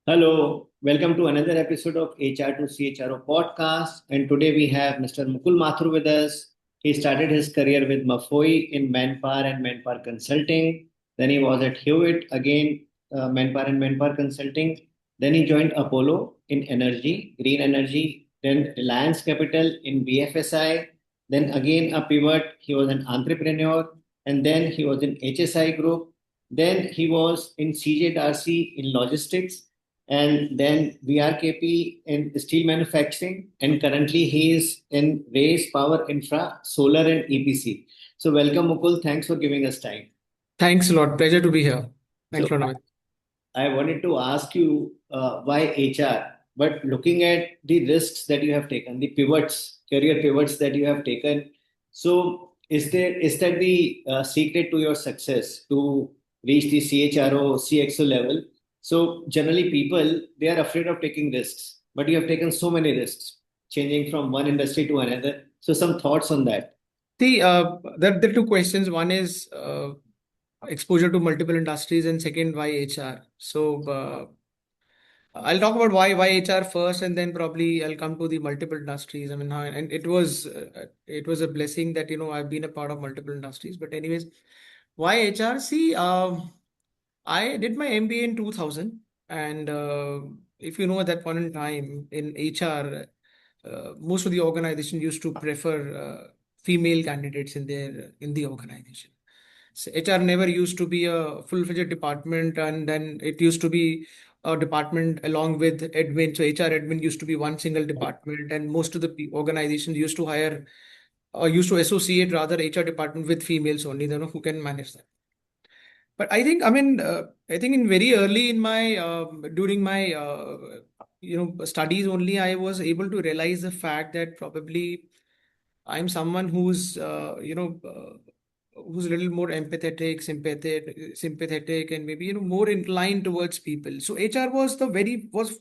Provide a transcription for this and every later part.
Hello, welcome to another episode of HR to CHRO Podcast. And today we have Mr. Mukkul Mathur with us. He started his career with Mafoi in Manpower and Manpower Consulting. Then he was at Hewitt again, Manpower and Manpower Consulting. Then he joined Apollo in energy, green energy. Then Reliance Capital in BFSI. Then again a pivot. He was an entrepreneur. And then he was in HSI Group. Then he was in CJ Darcy in logistics and then VRKP in steel manufacturing, and currently he is in Rays Power Infra, Solar and EPC. So welcome Mukul, thanks for giving us time. Thanks a lot. Pleasure to be here. Thanks So a lot, Amit. I wanted to ask you why HR, but looking at the risks that you have taken, the pivots, career pivots that you have taken. So is that the secret to your success to reach the CHRO, CXO level? So generally people they are afraid of taking risks, but you have taken so many risks, changing from one industry to another. So some thoughts on that. There are two questions. One is exposure to multiple industries, and second, why HR. I'll talk about why HR first, and then probably I'll come to the multiple industries. I mean, and it was a blessing that I've been a part of multiple industries. But anyways, why HR? See, I did my MBA in 2000, and if you know at that point in time in HR, most of the organization used to prefer female candidates in the organization. So HR never used to be a full-fledged department, and then it used to be a department along with admin. So HR admin used to be one single department, and most of the organizations used to hire or used to associate rather HR department with females only, who can manage that. But I think in very early in my during my studies only, I was able to realize the fact that probably I'm someone who's a little more empathetic, sympathetic, and maybe more inclined towards people. So HR was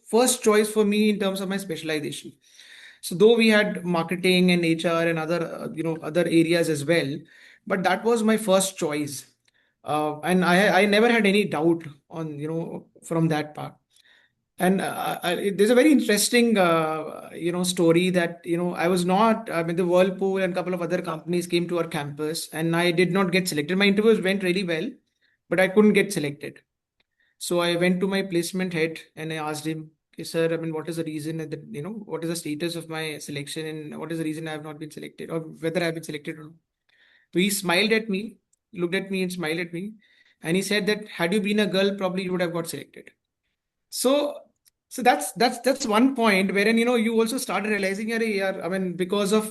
first choice for me in terms of my specialization. So though we had marketing and HR and other other areas as well, but that was my first choice, and I never had any doubt on from that part. And there's a very interesting, story that, I was not, I mean, the Whirlpool and a couple of other companies came to our campus and I did not get selected. My interviews went really well, but I couldn't get selected. So I went to my placement head and I asked him, "Okay, sir, I mean, what is the reason that, what is the status of my selection and what is the reason I have not been selected or whether I have been selected or not?" So he smiled at me, looked at me and smiled at me. And he said that had you been a girl, probably you would have got selected. So, so that's one point wherein you also started realizing, "Arey yaar, I mean, because of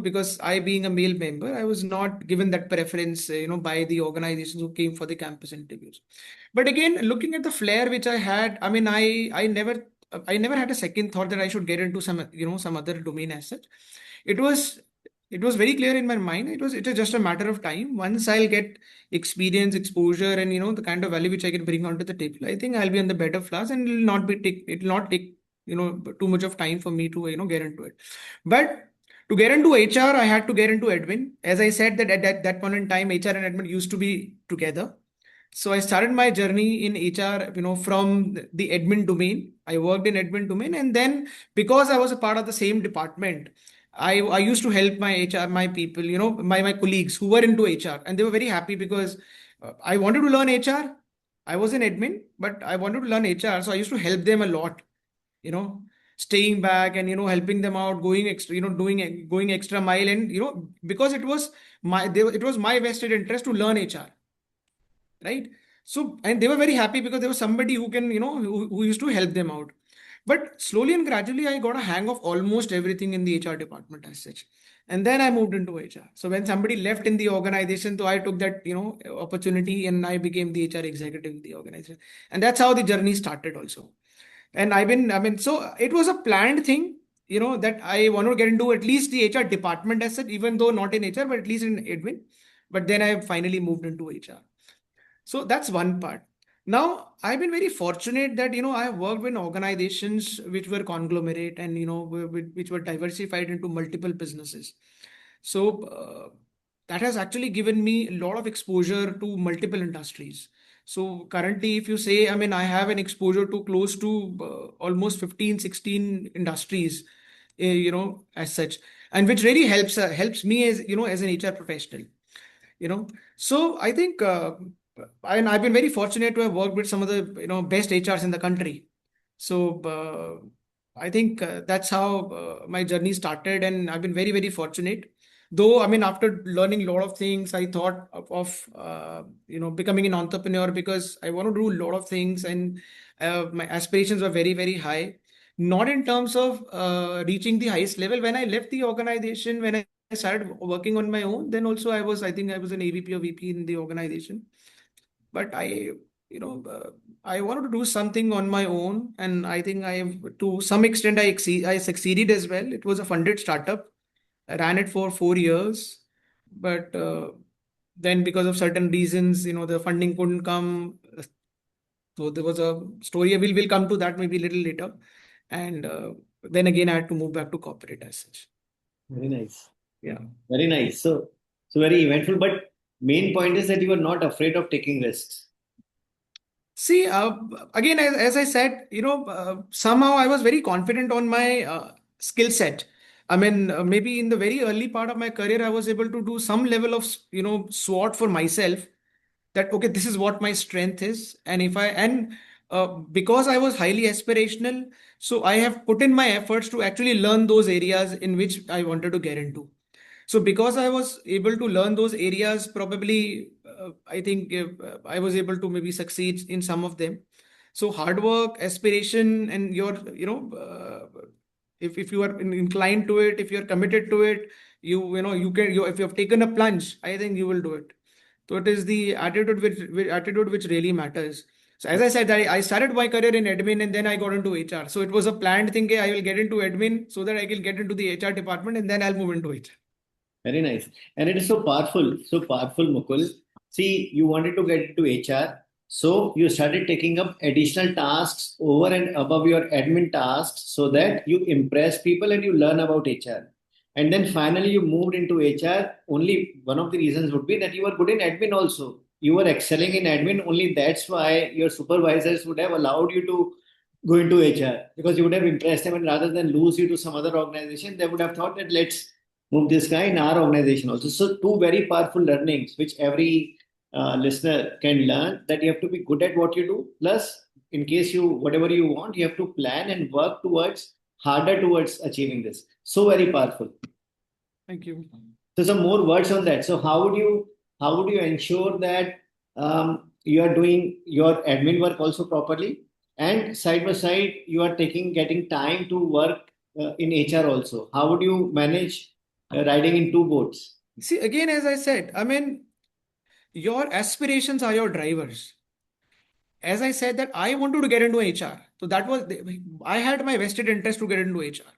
because I being a male member, I was not given that preference by the organizations who came for the campus interviews." But again, looking at the flair which I had, I mean, I never had a second thought that I should get into some other domain as such. It was it was very clear in my mind. It was just a matter of time. Once I'll get experience, exposure, and the kind of value which I can bring onto the table, I think I'll be on the better class, and it'll not take too much of time for me to get into it. But to get into HR, I had to get into admin. As I said that at that point in time, HR and admin used to be together. So I started my journey in HR, from the admin domain. I worked in admin domain, and then because I was a part of the same department, I used to help my HR, my people, my colleagues who were into HR, and they were very happy because I wanted to learn HR. I was in admin, but I wanted to learn HR, so I used to help them a lot, you know, staying back and helping them out, going extra, doing going extra mile, and because it was my vested interest to learn HR, right? So, and they were very happy because there was somebody who can, who used to help them out. But slowly and gradually, I got a hang of almost everything in the HR department as such. And then I moved into HR. So when somebody left in the organization, so I took that, opportunity and I became the HR executive in the organization. And that's how the journey started also. And so it was a planned thing, that I want to get into at least the HR department as such, even though not in HR, but at least in admin. But then I finally moved into HR. So that's one part. Now, I've been very fortunate that, I have worked in organizations which were conglomerate and, which were diversified into multiple businesses. So that has actually given me a lot of exposure to multiple industries. So currently, if you say, I mean, I have an exposure to close to almost 15, 16 industries, as such, and which really helps me as, as an HR professional, you know. So I think, and I've been very fortunate to have worked with some of the, best HRs in the country. So I think that's how my journey started, and I've been very, very fortunate. Though, I mean, after learning a lot of things, I thought of becoming an entrepreneur because I want to do a lot of things, and my aspirations were very, very high. Not in terms of reaching the highest level. When I left the organization, when I started working on my own, then also I think I was an AVP or VP in the organization. But I wanted to do something on my own, and I think to some extent, I succeeded as well. It was a funded startup. I ran it for 4 years, but then because of certain reasons, the funding couldn't come. So there was a story. We'll come to that maybe a little later, and then again, I had to move back to corporate as such. Very nice. Yeah. Very nice. So very eventful. But main point is that you are not afraid of taking risks. See, again, as I said, somehow I was very confident on my skill set. I mean, maybe in the very early part of my career, I was able to do some level of, SWOT for myself, that, okay, this is what my strength is. And because I was highly aspirational, so I have put in my efforts to actually learn those areas in which I wanted to get into. So because I was able to learn those areas, probably I think I was able to maybe succeed in some of them. So hard work, aspiration, and if you are inclined to it, if you are committed to it, if you have taken a plunge, I think you will do it. So it is the attitude which really matters. So as I said, I started my career in admin and then I got into HR. So it was a planned thing. I will get into admin so that I can get into the HR department and then I'll move into HR. Very nice. And it is so powerful, Mukul. See, you wanted to get into HR. So you started taking up additional tasks over and above your admin tasks so that you impress people and you learn about HR. And then finally you moved into HR. Only one of the reasons would be that you were good in admin also. You were excelling in admin. Only that's why your supervisors would have allowed you to go into HR because you would have impressed them, and rather than lose you to some other organization, they would have thought that let's move this guy in our organization also. So two very powerful learnings which every listener can learn, that you have to be good at what you do. Plus, in case you whatever you want, you have to plan and work harder towards achieving this. So very powerful. Thank you. So some more words on that. So how would you ensure that you are doing your admin work also properly, and side by side you are getting time to work in HR also? How would you manage riding in two boats? See, again, as I said, I mean, your aspirations are your drivers. As I said that I wanted to get into HR. So I had my vested interest to get into HR,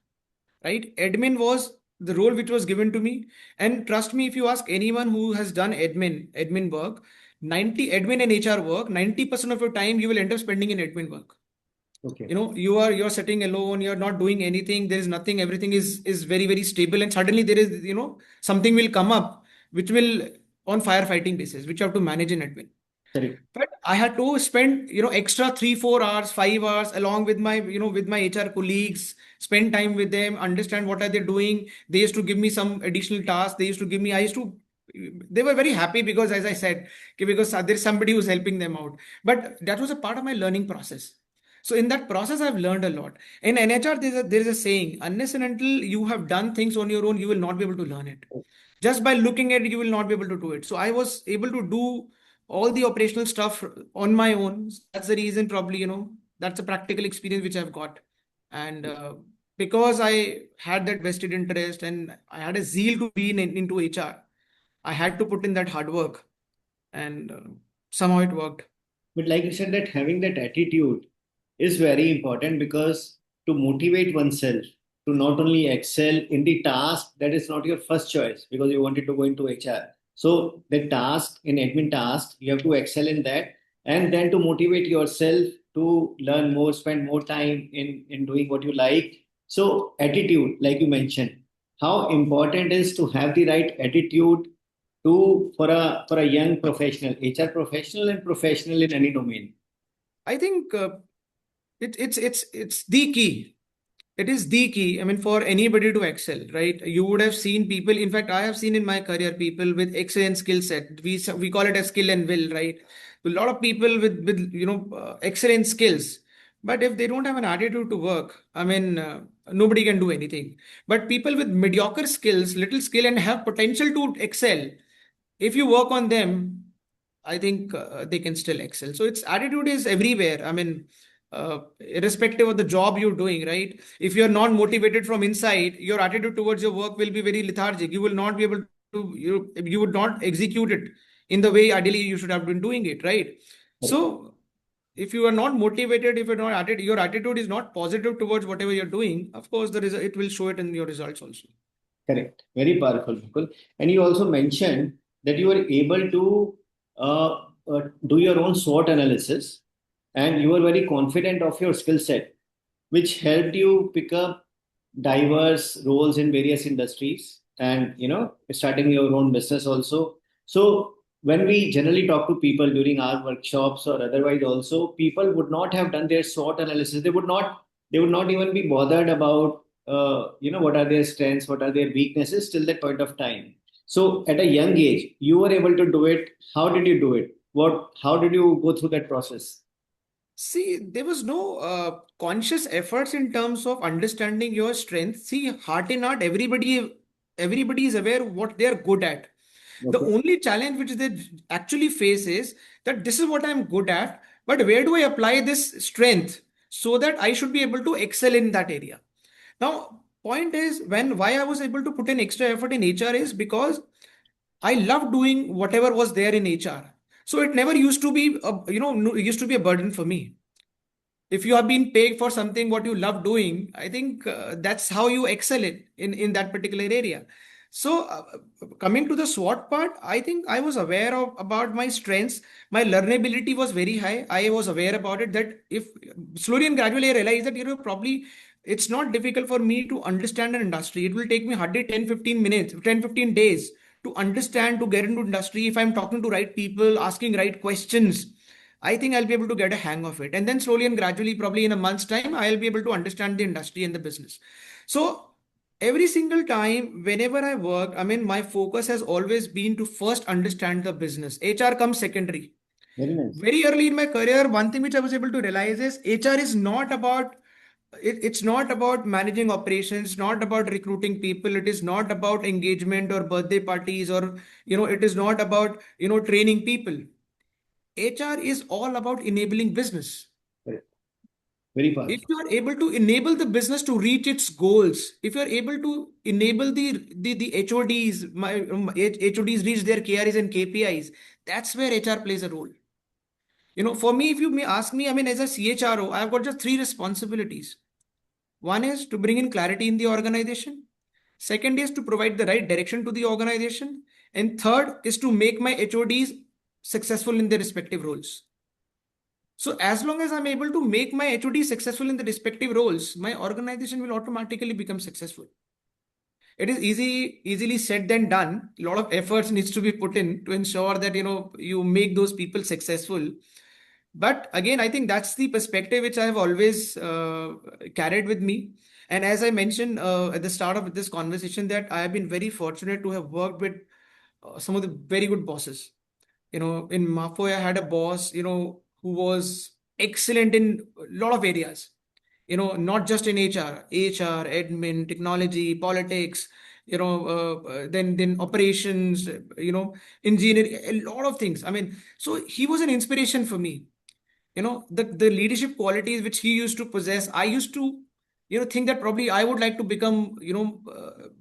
right? Admin was the role which was given to me. And trust me, if you ask anyone who has done admin work, 90 admin and HR work, 90% of your time you will end up spending in admin work. Okay. You're sitting alone, you're not doing anything, there is nothing, everything is very, very stable, and suddenly there is, something will come up which will on firefighting basis, which you have to manage in admin. Correct. But I had to spend, extra 3-4 hours, 5 hours along with my HR colleagues, spend time with them, understand what are they doing. They used to give me some additional tasks. They were very happy because, as I said, because there's somebody who's helping them out. But that was a part of my learning process. So in that process, I've learned a lot. In NHR, there is a saying, unless and until you have done things on your own, you will not be able to learn it. Just by looking at it, you will not be able to do it. So I was able to do all the operational stuff on my own. That's the reason, probably, that's a practical experience which I've got. And because I had that vested interest and I had a zeal to be into HR, I had to put in that hard work, and somehow it worked. But like you said, that having that attitude is very important, because to motivate oneself to not only excel in the task that is not your first choice because you wanted to go into HR. So the task in admin task, you have to excel in that, and then to motivate yourself to learn more, spend more time in doing what you like. So attitude, like you mentioned, how important is to have the right attitude to for a young professional, HR professional and professional in any domain? I think it's the key. It is the key. I mean, for anybody to excel, right? You would have seen people. In fact, I have seen in my career people with excellent skill set. We call it a skill and will, right? A lot of people with excellent skills, but if they don't have an attitude to work, I mean, nobody can do anything. But people with mediocre skills, little skill, and have potential to excel, if you work on them, I think they can still excel. So its attitude is everywhere. I mean, irrespective of the job you're doing, right? If you're not motivated from inside, your attitude towards your work will be very lethargic. You will not be able to, you would not execute it in the way ideally you should have been doing it, right? So if you are not motivated, if you're not your attitude is not positive towards whatever you're doing, of course, it will show it in your results also. Correct. Very powerful, Mukul. And you also mentioned that you were able to do your own SWOT analysis, and you were very confident of your skill set, which helped you pick up diverse roles in various industries and starting your own business also. So when we generally talk to people during our workshops or otherwise also, people would not have done their SWOT analysis. They would not even be bothered about what are their strengths, what are their weaknesses till that point of time. So at a young age, you were able to do it. How did you do it? How did you go through that process? See, there was no conscious efforts in terms of understanding your strength. See, heart in heart, everybody is aware what they are good at. The Okay. only challenge which they actually face is that this is what I'm good at, but where do I apply this strength so that I should be able to excel in that area? Now, point is why I was able to put in extra effort in HR is because I love doing whatever was there in HR. So it never used to be it used to be a burden for me. If you have been paid for something what you love doing, I think that's how you excel in that particular area. So coming to the SWOT part, I think I was aware of about my strengths. My learnability was very high. I was aware about it, that if slowly and gradually I realized that probably it's not difficult for me to understand an industry. It will take me hardly 10-15 minutes, 10-15 days to understand, to get into industry. If I'm talking to right people, asking right questions, I think I'll be able to get a hang of it. And then slowly and gradually, probably in a month's time, I'll be able to understand the industry and the business. So every single time, whenever I work, I mean, my focus has always been to first understand the business. HR comes secondary. Very nice. Very early in my career, one thing which I was able to realize is HR is not about it's not about managing operations, not about recruiting people. It is not about engagement or birthday parties, or it is not about training people. HR is all about enabling business. Correct. Very If powerful. you are able to enable the business to reach its goals, if you are able to enable the HODs, HODs reach their KRIs and KPIs, that's where HR plays a role. For me, if you may ask me, I mean, as a CHRO, I've got just three responsibilities. One is to bring in clarity in the organization. Second is to provide the right direction to the organization. And third is to make my HODs successful in their respective roles. So as long as I'm able to make my HOD successful in the respective roles, my organization will automatically become successful. It is easily said than done. A lot of efforts needs to be put in to ensure that you make those people successful. But again, I think that's the perspective which I have always carried with me. And as I mentioned at the start of this conversation, that I have been very fortunate to have worked with some of the very good bosses. In Mafoy, I had a boss, who was excellent in a lot of areas, not just in HR, admin, technology, politics, then operations, engineering, a lot of things. I mean, so he was an inspiration for me. The leadership qualities which he used to possess, I used to think that probably I would like to become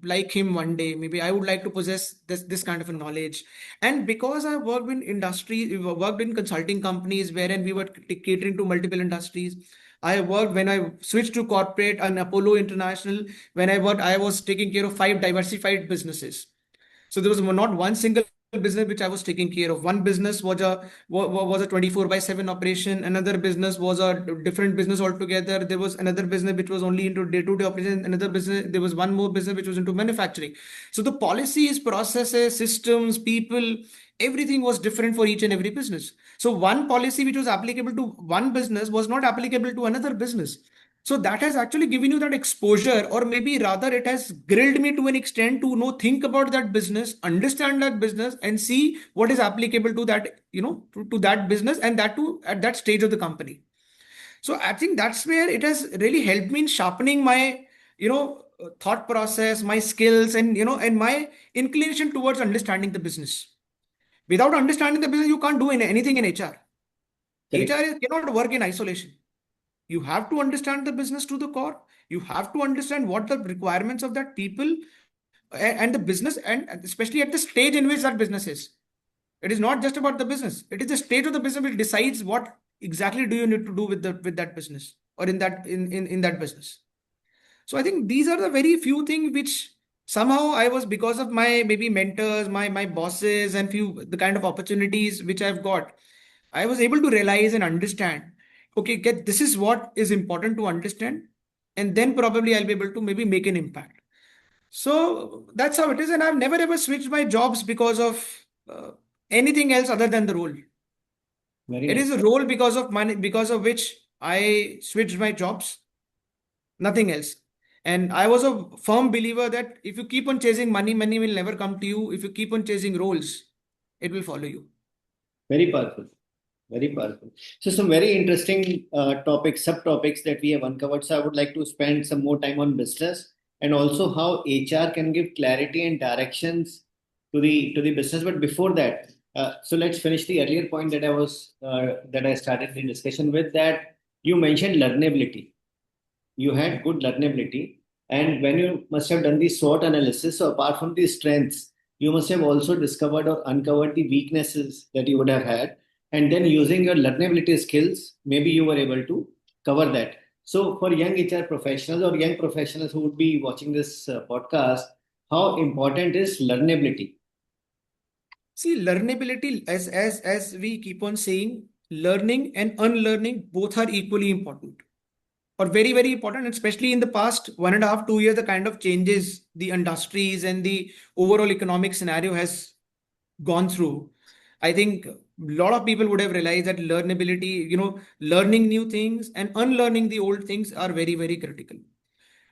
like him one day. Maybe I would like to possess this kind of a knowledge. And because I worked in industry, worked in consulting companies wherein we were catering to multiple industries. I worked when I switched to corporate and Apollo International. When I worked, I was taking care of 5 diversified businesses. So there was not one single business which I was taking care of. One business was a 24/7 operation. Another business was a different business altogether. There was another business which was only into day-to-day operation. Another business, there was one more business which was into manufacturing. So the policies, processes, systems, people, everything was different for each and every business. So one policy which was applicable to one business was not applicable to another business. So that has actually given you that exposure, or maybe rather it has grilled me to an extent to know, think about that business, understand that business, and see what is applicable to that, to that business, and that too at that stage of the company. So I think that's where it has really helped me in sharpening my, thought process, my skills, and my inclination towards understanding the business. Without understanding the business, you can't do anything in HR. Correct. Cannot work in isolation. You have to understand the business to the core. You have to understand what the requirements of that people and the business, and especially at the stage in which that business is. It is not just about the business. It is the stage of the business which decides what exactly do you need to do with that business, or in that business. So I think these are the very few things which somehow I was, because of my maybe mentors, my bosses, and few the kind of opportunities which I've got, I was able to realize and understand, okay, get this is what is important to understand, and then probably I'll be able to maybe make an impact. So that's how it is, and I've never ever switched my jobs because of anything else other than the role. Very It nice. is a role because of money, because of which I switched my jobs, nothing else. And I was a firm believer that if you keep on chasing money, money will never come to you. If you keep on chasing roles, it will follow you. Very powerful. Very powerful. So some very interesting topics, subtopics that we have uncovered. So I would like to spend some more time on business and also how HR can give clarity and directions to the business. But before that, so let's finish the earlier point that I started the discussion with, that you mentioned learnability. You had good learnability, and when you must have done the SWOT analysis, so apart from the strengths, you must have also discovered or uncovered the weaknesses that you would have had, and then using your learnability skills, maybe you were able to cover that. So for young HR professionals or young professionals who would be watching this podcast, how important is learnability? See, learnability, as we keep on saying, learning and unlearning both are equally important, or very, very important, especially in the past 1.5, 2 years, the kind of changes the industries and the overall economic scenario has gone through. I think a lot of people would have realized that learnability, learning new things and unlearning the old things are very, very critical.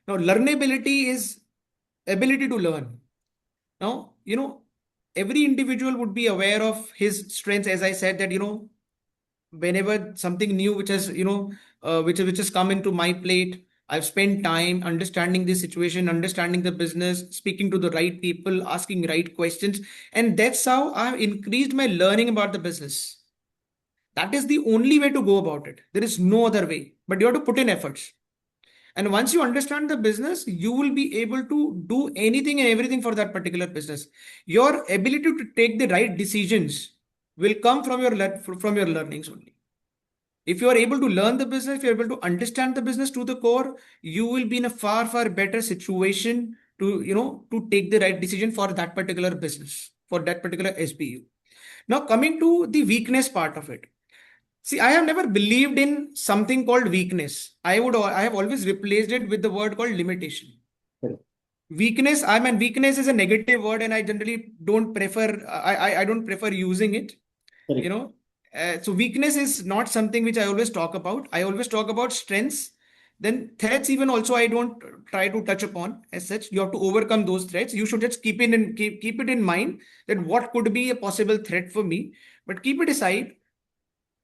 Now, learnability is ability to learn. Now, every individual would be aware of his strengths. As I said, that, whenever something new which has, which has come into my plate, I've spent time understanding the situation, understanding the business, speaking to the right people, asking right questions. And that's how I've increased my learning about the business. That is the only way to go about it. There is no other way, but you have to put in efforts. And once you understand the business, you will be able to do anything and everything for that particular business. Your ability to take the right decisions will come from from your learnings only. If you are able to learn the business, if you're able to understand the business to the core, you will be in a far, far better situation to, to take the right decision for that particular business, for that particular SBU. Now, coming to the weakness part of it. See, I have never believed in something called weakness. I have always replaced it with the word called limitation. Correct. Weakness, I mean, weakness is a negative word, and I generally don't prefer, I don't prefer using it, you Correct. know. So weakness is not something which I always talk about. I always talk about strengths. Then threats, even also, I don't try to touch upon as such. You have to overcome those threats. You should just keep it in mind that what could be a possible threat for me, but keep it aside.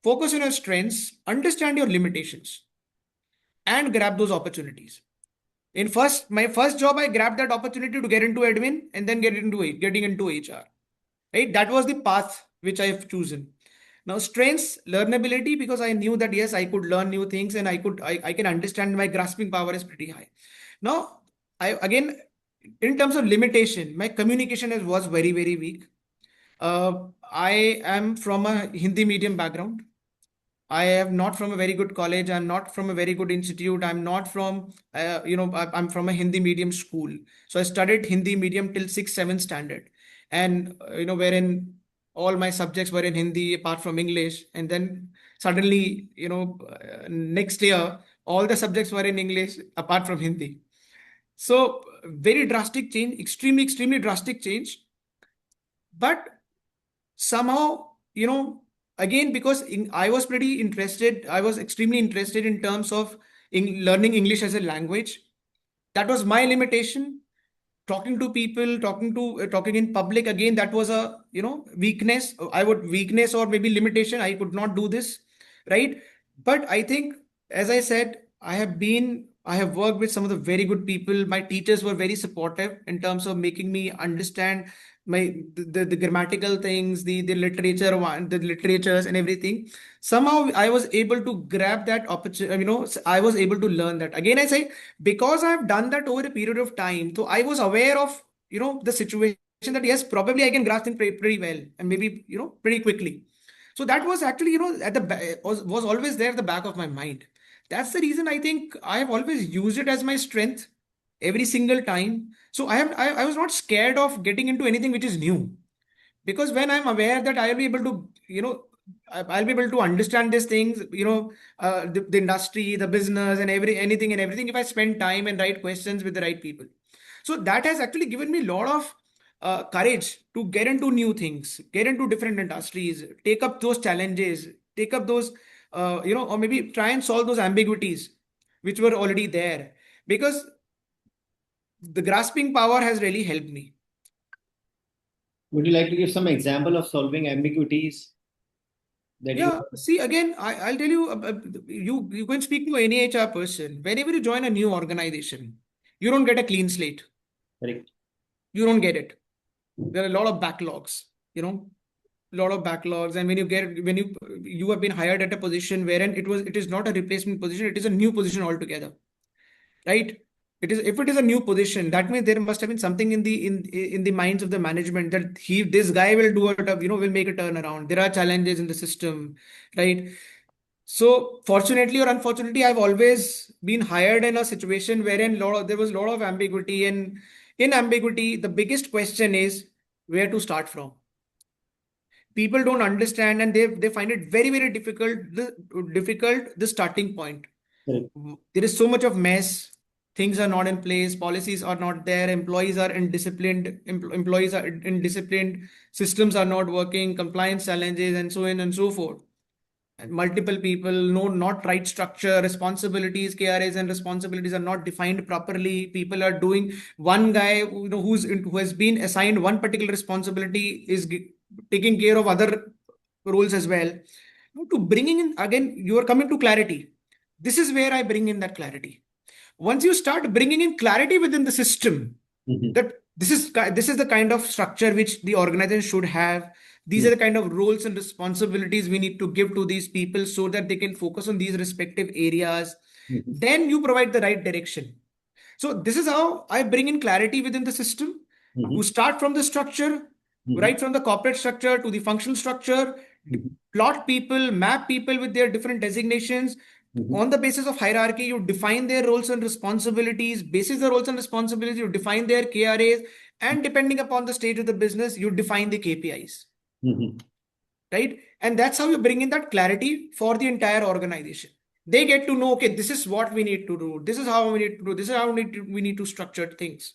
Focus on your strengths, understand your limitations, and grab those opportunities. My first job, I grabbed that opportunity to get into admin and then getting into HR. Right, that was the path which I have chosen. Now, strengths, learnability, because I knew that yes, I could learn new things, and I can understand, my grasping power is pretty high. Now, I again, in terms of limitation, my communication was very, very weak. I am from a Hindi medium background. I am not from a very good college. I'm not from a very good institute. I'm not from, I'm from a Hindi medium school. So I studied Hindi medium till 6th, 7th standard. and wherein all my subjects were in Hindi apart from English, and then suddenly next year all the subjects were in English apart from Hindi. So very drastic change, extremely drastic change. But somehow, again, because I was pretty interested, I was extremely interested in terms of learning English as a language. That was my limitation. Talking to people, talking in public, again, that was a weakness. Weakness or maybe limitation. I could not do this, right? But I think, as I said, I have worked with some of the very good people. My teachers were very supportive in terms of making me understand the grammatical things, the literature one, the literatures and everything. Somehow I was able to grab that opportunity. I was able to learn that. Again, I say, because I've done that over a period of time, so I was aware of the situation, that yes, probably I can grasp things pretty well, and maybe pretty quickly. So that was actually at the was always there at the back of my mind. That's the reason I think I have always used it as my strength every single time. So I was not scared of getting into anything which is new, because when I'm aware that I'll be able to I'll be able to understand these things, the industry, the business, and anything and everything, if I spend time and right questions with the right people. So that has actually given me a lot of courage to get into new things, get into different industries, take up those challenges, take up those or maybe try and solve those ambiguities which were already there, because the grasping power has really helped me. Would you like to give some example of solving ambiguities that you? Yeah, see, again, I'll tell you, you can speak to any HR person. Whenever you join a new organization, you don't get a clean slate. Correct. You don't get it. There are a lot of backlogs, a lot of backlogs. And when you have been hired at a position wherein it is not a replacement position, it is a new position altogether, right? If it is a new position, that means there must have been something in the minds of the management, that this guy will do it, will make a turnaround. There are challenges in the system, right? So fortunately or unfortunately, I've always been hired in a situation wherein there was a lot of ambiguity, and in ambiguity, the biggest question is where to start from. People don't understand, and they find it very difficult, the starting point. Correct. There is so much of mess. Things are not in place. Policies are not there. Employees are indisciplined. Employees are indisciplined. Systems are not working. Compliance challenges, and so on and so forth. And multiple people, not right structure. Responsibilities, KRAs, and responsibilities are not defined properly. People are doing, one guy who has been assigned one particular responsibility is taking care of other roles as well. To bringing in, again, you are coming to clarity. This is where I bring in that clarity. Once you start bringing in clarity within the system, that this is the kind of structure which the organization should have. These are the kind of roles and responsibilities we need to give to these people so that they can focus on these respective areas. Then you provide the right direction. So this is how I bring in clarity within the system. You start from the structure, right from the corporate structure to the functional structure, plot people, map people with their different designations. On the basis of hierarchy, you define their roles and responsibilities. Basis the roles and responsibilities, you define their KRAs, and depending upon the stage of the business, you define the KPIs. Right? And that's how you bring in that clarity for the entire organization. They get to know, okay, this is what we need to do. This is how we need to do. This is how we need to structure things.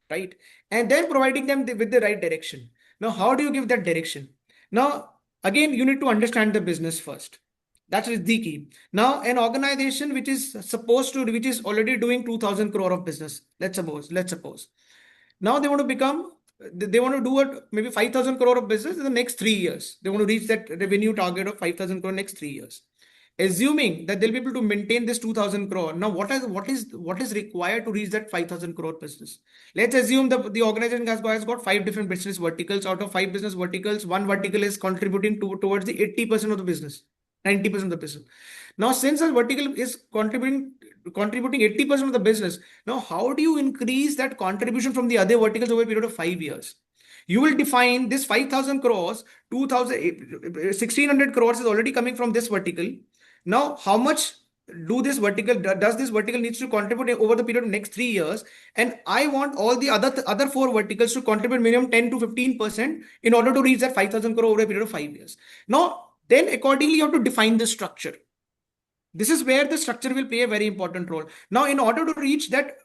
Right? And then providing them with the right direction. Now, how do you give that direction? Now, again, you need to understand the business first. That is the key. Now, an organization which is already doing 2,000 crore of business, let's suppose. Now they want to do it maybe 5,000 crore of business in the next 3 years. They want to reach that revenue target of 5,000 crore next 3 years. Assuming that they'll be able to maintain this 2,000 crore. Now, what is required to reach that 5,000 crore business? Let's assume the organization has got 5 different business verticals. Out of 5 business verticals, one vertical is contributing towards the 80% of the business. 90% of the business. Now, since a vertical is contributing 80% of the business, now how do you increase that contribution from the other verticals over a period of 5 years? You will define this 5,000 crores, 2,000, 1,600 crores is already coming from this vertical. Now, how much does this vertical needs to contribute over the period of next 3 years, and I want all the other four verticals to contribute minimum 10 to 15% in order to reach that 5,000 crore over a period of 5 years. Now, then accordingly, you have to define the structure. This is where the structure will play a very important role. Now, in order to reach that,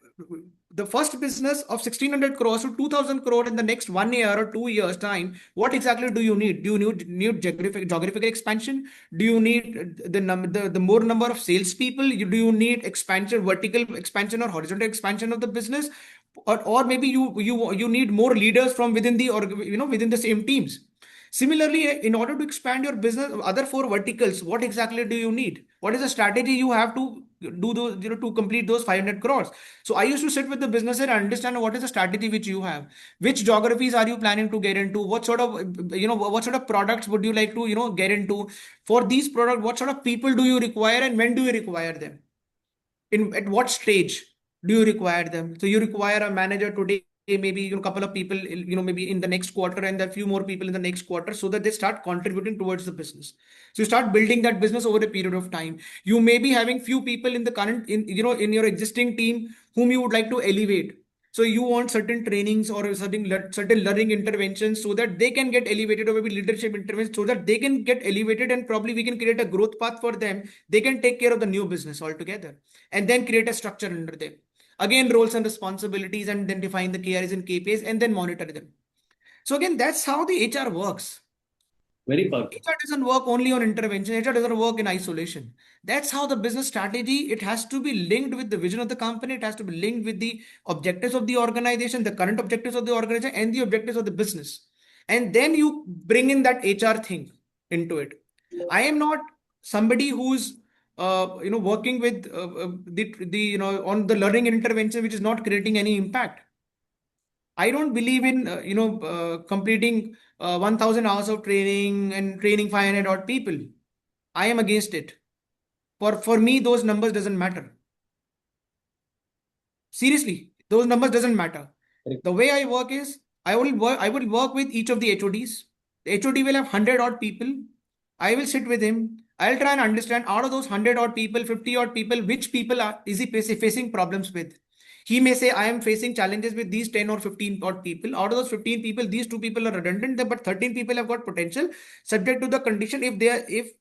the first business of 1,600 crores to 2,000 crore in the next 1 year or 2 years time, what exactly do you need? Do you need geographical expansion? Do you need the more number of salespeople? Do you need expansion, vertical expansion or horizontal expansion of the business? Or maybe you need more leaders from within the, or within the same teams. Similarly, in order to expand your business, other four verticals, what exactly do you need? What is the strategy you have to do those, to complete those 500 crores? So I used to sit with the business and understand what is the strategy which you have. Which geographies are you planning to get into? What sort of, what sort of products would you like to, get into? For these products, what sort of people do you require and when do you require them? At what stage do you require them? So you require a manager today, maybe a couple of people, maybe in the next quarter, and a few more people in the next quarter, so that they start contributing towards the business. So you start building that business over a period of time. You may be having few people in the current, in your existing team whom you would like to elevate. So you want certain trainings or certain learning interventions so that they can get elevated, or maybe leadership interventions so that they can get elevated, and probably we can create a growth path for them. They can take care of the new business altogether, and then create a structure under them. Again, roles and responsibilities, and then define the KRs and KPIs, and then monitor them. So again, that's how the HR works. Very perfect. HR doesn't work only on intervention. HR doesn't work in isolation. That's how the business strategy, it has to be linked with the vision of the company. It has to be linked with the objectives of the organization, the current objectives of the organization, and the objectives of the business. And then you bring in that HR thing into it. I am not somebody who's working with on the learning intervention which is not creating any impact. I don't believe in completing 1,000 hours of training and training 500 odd people. I am against it. For me, those numbers doesn't matter. Seriously, those numbers doesn't matter. Correct. The way I work is I will work with each of the HODs. The HOD will have 100 odd people. I will sit with him. I'll try and understand out of those 100 odd people, 50 odd people, which people is he facing problems with. He may say, I am facing challenges with these 10 or 15 odd people. Out of those 15 people, these 2 people are redundant, but 13 people have got potential, subject to the condition if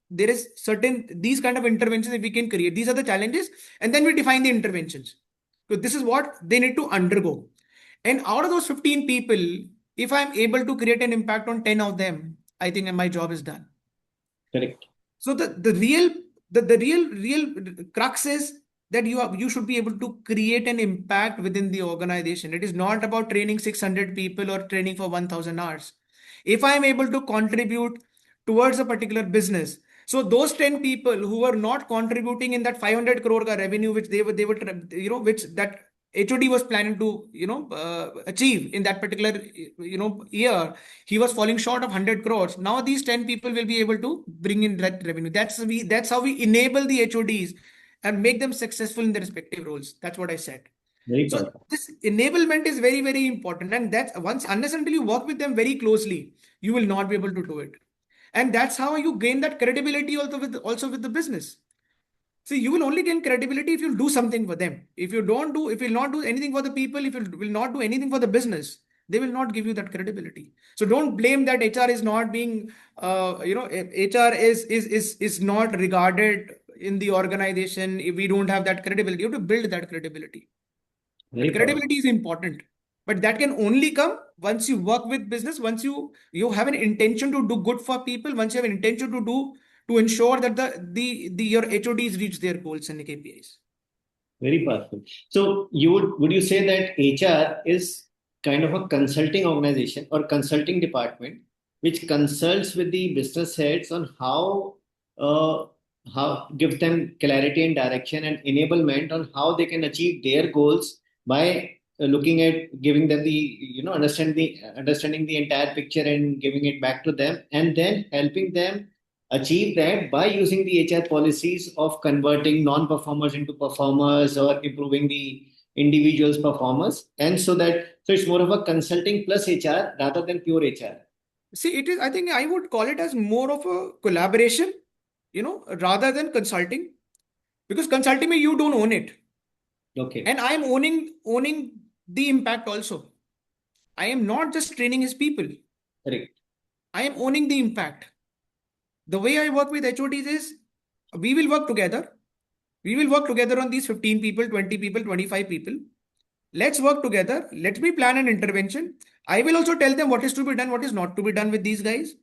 there is certain these kind of interventions that we can create. These are the challenges, and then we define the interventions. So this is what they need to undergo. And out of those 15 people, if I'm able to create an impact on 10 of them, I think my job is done. Correct. So the real crux is that you should be able to create an impact within the organization. It is not about training 600 people or training for 1,000 hours. If I am able to contribute towards a particular business, so those 10 people who are not contributing in that 500 crore revenue, which they were, which that HOD was planning to, achieve in that particular, year, he was falling short of 100 crores. Now these 10 people will be able to bring in that revenue. That's how we enable the HODs and make them successful in their respective roles. That's what I said. Very So perfect. this enablement is very, very important. And that's unless until you work with them very closely, you will not be able to do it. And that's how you gain that credibility also with the business. See, you will only gain credibility if you do something for them. If you will not do anything for the people, if you will not do anything for the business, they will not give you that credibility. So don't blame that HR is not being, HR is not regarded in the organization. If we don't have that credibility, you have to build that credibility. Very And perfect. credibility is important, but that can only come once you work with business, once you have an intention to do good for people, once you have an intention to ensure that your HODs reach their goals and KPIs. Very perfect. So would you say that HR is kind of a consulting organization or consulting department which consults with the business heads on uh, how give them clarity and direction and enablement on how they can achieve their goals by looking at giving them the understanding the entire picture and giving it back to them, and then helping them achieve that by using the HR policies of converting non-performers into performers or improving the individual's performance. And so it's more of a consulting plus HR rather than pure HR. See, I think I would call it as more of a collaboration, rather than consulting. Because consulting me, you don't own it. Okay. And I am owning the impact also. I am not just training his people. Correct. I am owning the impact. The way I work with HODs is we will work together. We will work together on these 15 people, 20 people, 25 people. Let's work together. Let me plan an intervention. I will also tell them what is to be done, what is not to be done with these guys,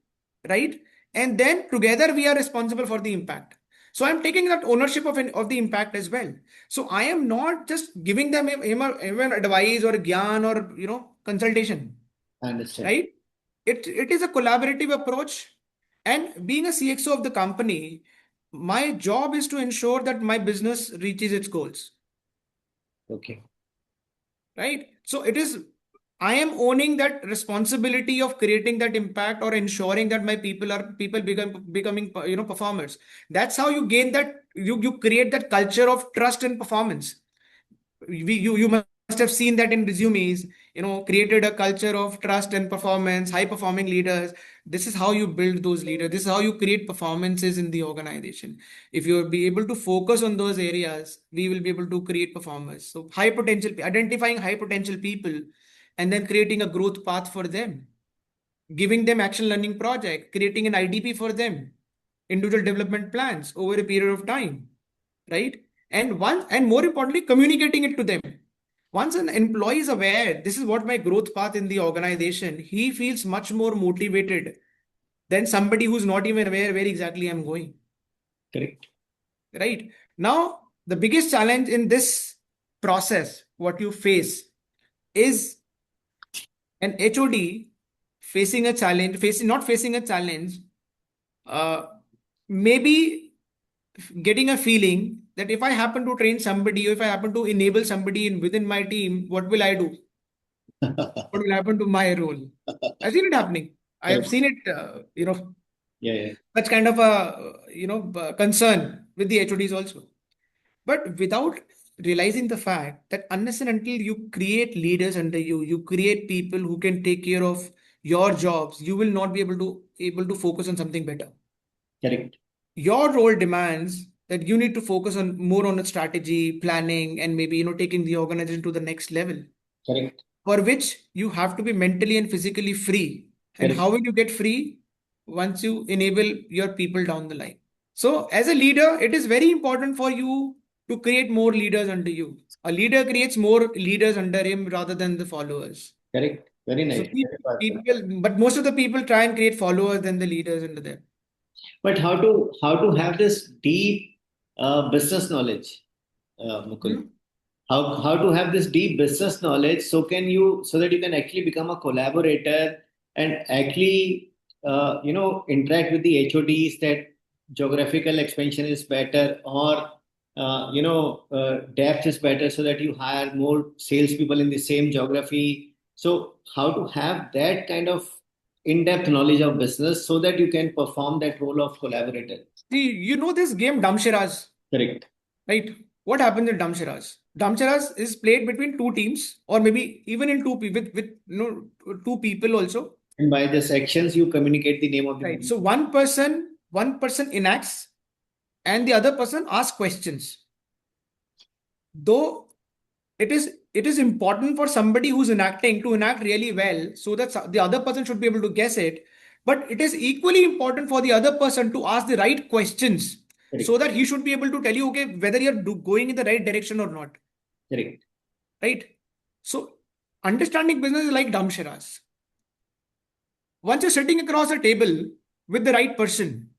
right? And then together we are responsible for the impact. So I'm taking that ownership of the impact as well. So I am not just giving them even advice or gyan or consultation, I understand. right? It is a collaborative approach. And being a CXO of the company, my job is to ensure that my business reaches its goals. Okay. Right? So I am owning that responsibility of creating that impact or ensuring that my people becoming performers. That's how you gain that, you create that culture of trust and performance. You must have seen that in resumes, created a culture of trust and performance, high performing leaders. This is how you build those leaders. This is how you create performances in the organization. If you'll be able to focus on those areas, we will be able to create performers. So identifying high potential people and then creating a growth path for them, giving them action learning project, creating an IDP for them, individual development plans over a period of time, right? And more importantly, communicating it to them. Once an employee is aware, this is what my growth path in the organization, he feels much more motivated than somebody who's not even aware where exactly I'm going. Correct. Right? Now, the biggest challenge in this process, what you face is an HOD not facing a challenge, maybe getting a feeling that if I happen to train somebody or if I happen to enable somebody within my team, what will I do? What will happen to my role? I've seen it happening. I have Correct. seen it, Yeah. such kind of a, concern with the HODs also. But without realizing the fact that unless and until you create leaders under you, you create people who can take care of your jobs, you will not be able to focus on something better. Correct. Your role demands that you need to focus on more on a strategy, planning, and maybe taking the organization to the next level. Correct. For which you have to be mentally and physically free. And Correct. how will you get free? Once you enable your people down the line. So, as a leader, it is very important for you to create more leaders under you. A leader creates more leaders under him rather than the followers. Correct. Very So, nice. Very powerful. but most of the people try and create followers than the leaders under them. But how to have this deep business knowledge, Mukul? Hmm? How to have this deep business knowledge so that you can actually become a collaborator and actually interact with the HODs that geographical expansion is better or depth is better so that you hire more salespeople in the same geography. So how to have that kind of in-depth knowledge of business so that you can perform that role of collaborator. See, this game Damsharaz, Correct. right? What happens in Damsharaz? Damsharaz is played between two teams, or maybe even in with two people also. And by the sections, you communicate the name of the Right. movie. So one person enacts, and the other person asks questions. Though it is important for somebody who's enacting to enact really well, so that the other person should be able to guess it. But it is equally important for the other person to ask the right questions, so Correct. that he should be able to tell you, okay, whether you're going in the right direction or not. Correct. Right? So understanding business is like Damsharas. Once you're sitting across a table with the right person,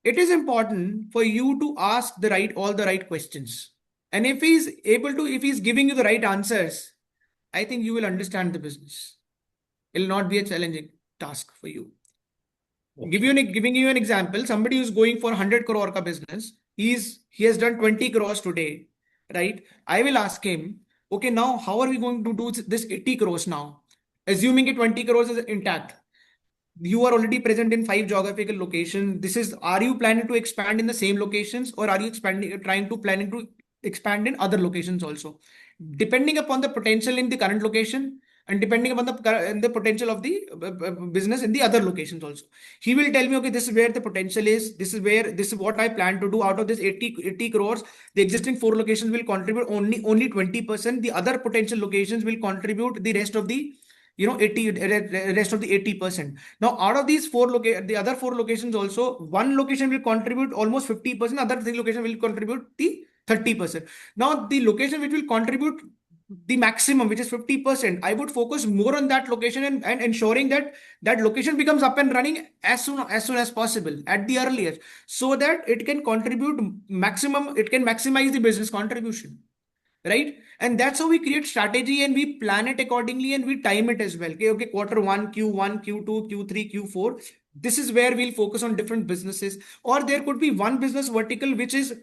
it is important for you to ask all the right questions. And if he's giving you the right answers, I think you will understand the business. It'll not be a challenging task for you. Okay. Giving you an example, somebody who's going for 100 crore ka business, he has done 20 crores today, right? I will ask him, okay, now how are we going to do this 80 crores now? Assuming it 20 crores is intact. You are already present in 5 geographical locations. Are you planning to expand in the same locations, or are you planning to expand in other locations also? Depending upon the potential in the current location, and depending upon the potential of the business in the other locations also. He will tell me, okay, this is where the potential is, this is what I plan to do. Out of this 80 crores, the existing 4 locations will contribute only 20%. The other potential locations will contribute the rest of the 80%. Now, out of these the other 4 locations also, one location will contribute almost 50%, other 3 locations will contribute the 30%. Now, the location which will contribute the maximum, which is 50%, I would focus more on that location, and ensuring that that location becomes up and running as soon as possible, at the earliest, so that it can contribute maximum, it can maximize the business contribution. Right? And that's how we create strategy, and we plan it accordingly, and we time it as well. Okay, Q1, Q2, Q3, Q4. This is where we'll focus on different businesses. Or there could be one business vertical which is,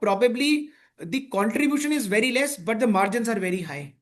probably the contribution is very less, but the margins are very high.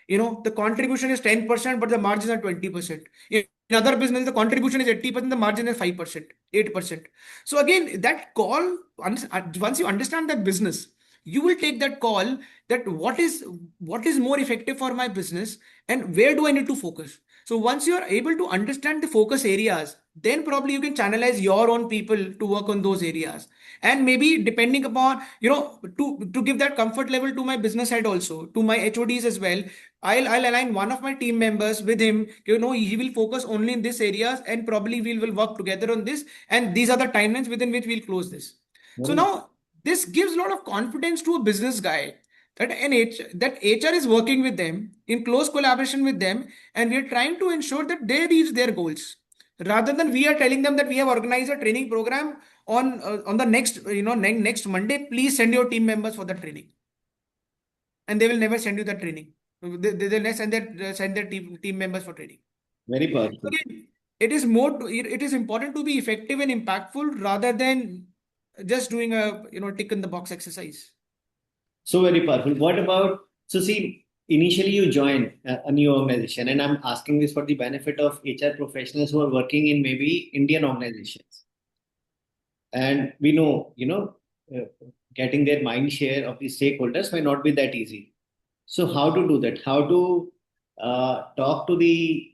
The contribution is 10%, but the margins are 20%. In other business, the contribution is 80%, the margin is 5%, 8%. So again, that call, once you understand that business, you will take that call, that what is more effective for my business, and where do I need to focus. So once you are able to understand the focus areas, then probably you can channelize your own people to work on those areas. And maybe depending upon, to give that comfort level to my business head also, to my HODs as well, I'll align one of my team members with him. He will focus only in this areas, and probably we will work together on this. And these are the timelines within which we'll close this. So now this gives a lot of confidence to a business guy that that HR is working with them in close collaboration with them, and we are trying to ensure that they reach their goals, rather than we are telling them that we have organized a training program on the next Monday. Please send your team members for the training, and they will never send you that training. They'll never send their team members for training. Very powerful. Again, it is important to be effective and impactful, rather than just doing a tick in the box exercise. So very powerful. What about, so see, initially you join a new organization, and I'm asking this for the benefit of HR professionals who are working in maybe Indian organizations. And we know, getting their mind share of the stakeholders might not be that easy. So how to do that? How to talk to the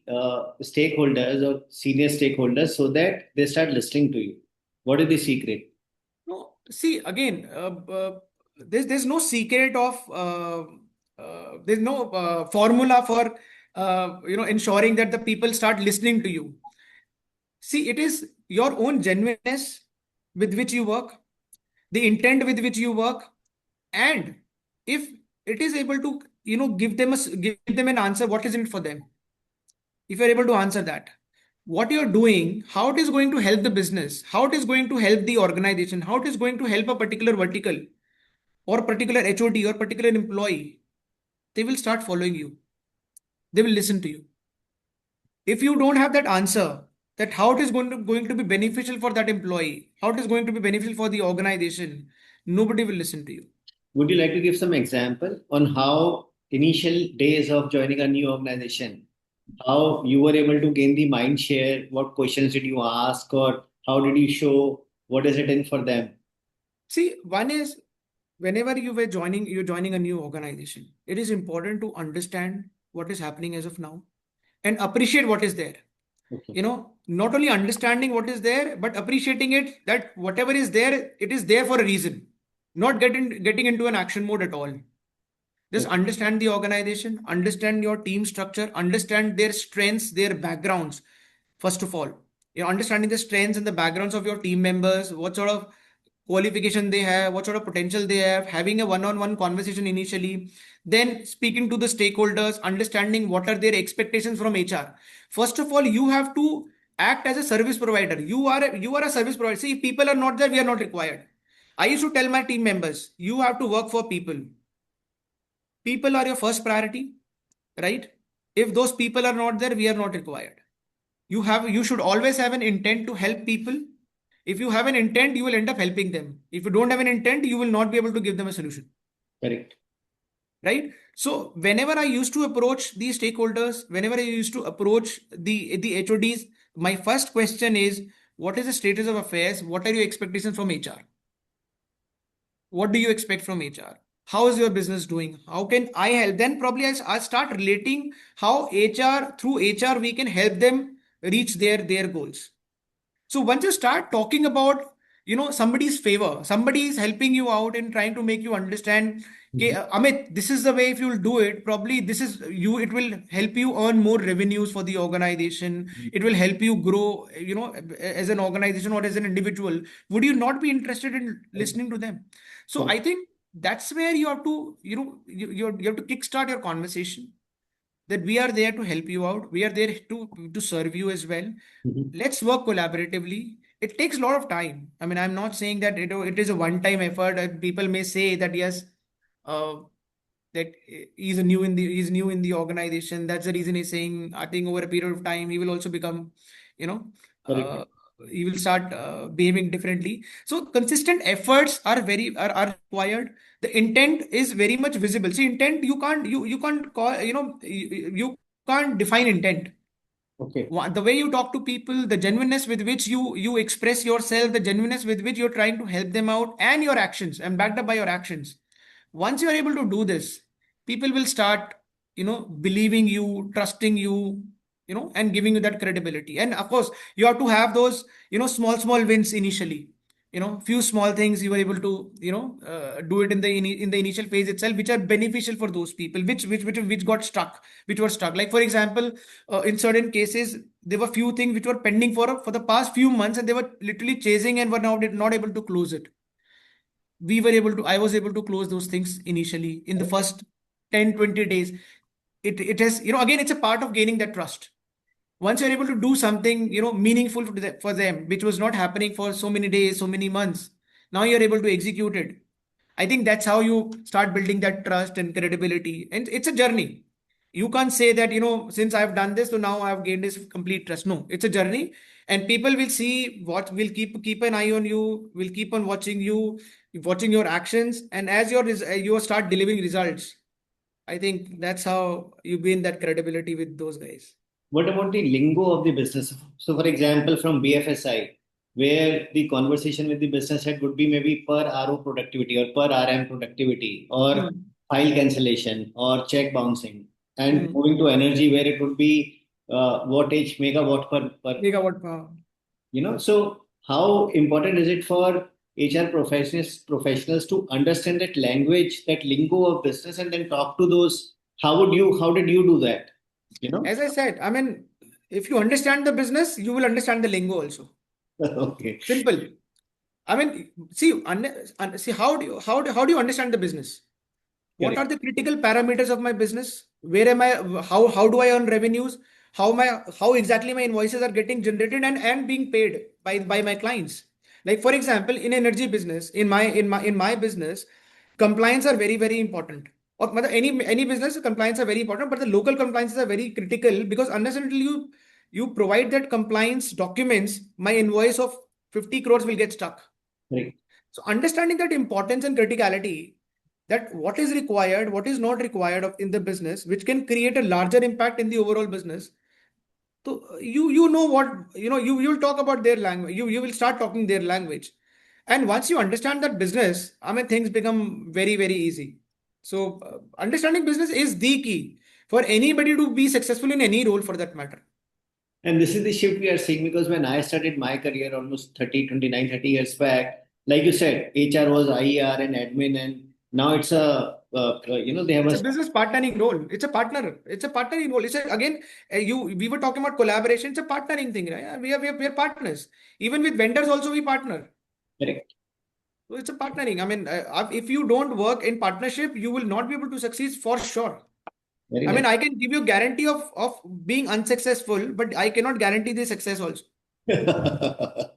stakeholders or senior stakeholders so that they start listening to you? What is the secret? No, see, again, there's no secret of there's no formula for ensuring that the people start listening to you. See, it is your own genuineness with which you work, the intent with which you work, and if it is able to give them an answer, what is in it for them. If you're able to answer that, what you're doing, how it is going to help the business, how it is going to help the organization, how it is going to help a particular vertical or particular HOD or particular employee, they will start following you. They will listen to you. If you don't have that answer, that how it is going to be beneficial for that employee, how it is going to be beneficial for the organization, nobody will listen to you. Would you like to give some example on how initial days of joining a new organization, how you were able to gain the mind share, what questions did you ask, or how did you show what is it in for them? See, one is, whenever you're joining a new organization, it is important to understand what is happening as of now and appreciate what is there. Okay. Not only understanding what is there, but appreciating it, that whatever is there, it is there for a reason. Not getting into an action mode at all. Just understand the organization, understand your team structure, understand their strengths, their backgrounds. First of all, understanding the strengths and the backgrounds of your team members, what sort of qualification they have, what sort of potential they have, having a one-on-one conversation initially, then speaking to the stakeholders, understanding what are their expectations from HR. First of all, you have to act as a service provider. You are a service provider. See, if people are not there, we are not required. I used to tell my team members, you have to work for people. People are your first priority, right? If those people are not there, we are not required. You should always have an intent to help people. If you have an intent, you will end up helping them. If you don't have an intent, you will not be able to give them a solution. Correct. Right? So whenever I used to approach these stakeholders, whenever I used to approach the HODs, my first question is, what is the status of affairs? What are your expectations from HR? What do you expect from HR? how is your business doing? How can I help? Then probably I start relating how HR, through HR, we can help them reach their goals. So once you start talking about, somebody's favor, somebody is helping you out and trying to make you understand, okay, Mhm. Amit, this is the way if you'll do it, probably this is you, it will help you earn more revenues for the organization. It will help you grow, as an organization or as an individual. Would you not be interested in listening to them? So I think that's where you have to, you have to kickstart your conversation, that we are there to help you out. We are there to serve you as well. Mhm. Let's work collaboratively. It takes a lot of time. I mean, I'm not saying that it is a one-time effort. People may say that yes, uh, that he's new in the organization. That's the reason he's saying. I think over a period of time, he will also become, you know, Correct. uh, he will start behaving differently. So consistent efforts are required. The intent is very much visible. See, intent you can't call, you can't define intent. Okay. The way you talk to people, the genuineness with which you express yourself, the genuineness with which you're trying to help them out, and your actions, and backed up by your actions. Once you're able to do this, people will start, believing you, trusting you, and giving you that credibility. And of course, you have to have those, small wins initially. Few small things you were able to, do it in the initial phase itself, which are beneficial for those people, which got stuck, which were stuck. Like for example, in certain cases, there were few things which were pending for the past few months, and they were literally chasing and were now not able to close it. I was able to close those things initially in the first 10-20 days. It has, again, it's a part of gaining that trust. Once you're able to do something, meaningful for them, which was not happening for so many days, so many months, now you're able to execute it. I think that's how you start building that trust and credibility. And it's a journey. You can't say that, since I've done this, so now I've gained this complete trust. No, it's a journey. And people will see, what will keep an eye on you, will keep on watching you, watching your actions. And as you start delivering results, I think that's how you gain that credibility with those guys. What about the lingo of the business? So, for example, from BFSI, where the conversation with the business head would be maybe per RO productivity or per RM productivity or Hmm. file cancellation or check bouncing, and Hmm. moving to energy where it would be wattage megawatt per. Gigawatt power. So how important is it for HR professionals to understand that language, that lingo of business, and then talk to those? How did you do that? You know? As I said, I mean, if you understand the business, you will understand the lingo also. Okay. Simple. I mean, see, see, how do you understand the business? What are Correct. the critical parameters of my business? Where am I? How do I earn revenues? How exactly my invoices are getting generated and being paid by my clients? Like for example, in energy business, in my business, compliance are very important. Or any business compliance are very important, but the local compliances are very critical, because unless and until you provide that compliance documents, my invoice of 50 crores will get stuck. Correct. So understanding that importance and criticality, that what is required, what is not required in the business, which can create a larger impact in the overall business. So you know what, you'll talk about their language. You will start talking their language. And once you understand that business, I mean, things become very easy. So understanding business is the key for anybody to be successful in any role for that matter. And this is the shift we are seeing because when I started my career almost 30 years back, like you said, HR was IER and admin, and now it's they have It's a. a business partnering role. It's a partner. It's a partnering role. It's again, we were talking about collaboration. It's a partnering thing, right? We are partners. Even with vendors, also we partner. Correct. So it's a partnering. I mean, if you don't work in partnership, you will not be able to succeed for sure. Very I mean, nice. I can give you guarantee of being unsuccessful, but I cannot guarantee the success also. Correct.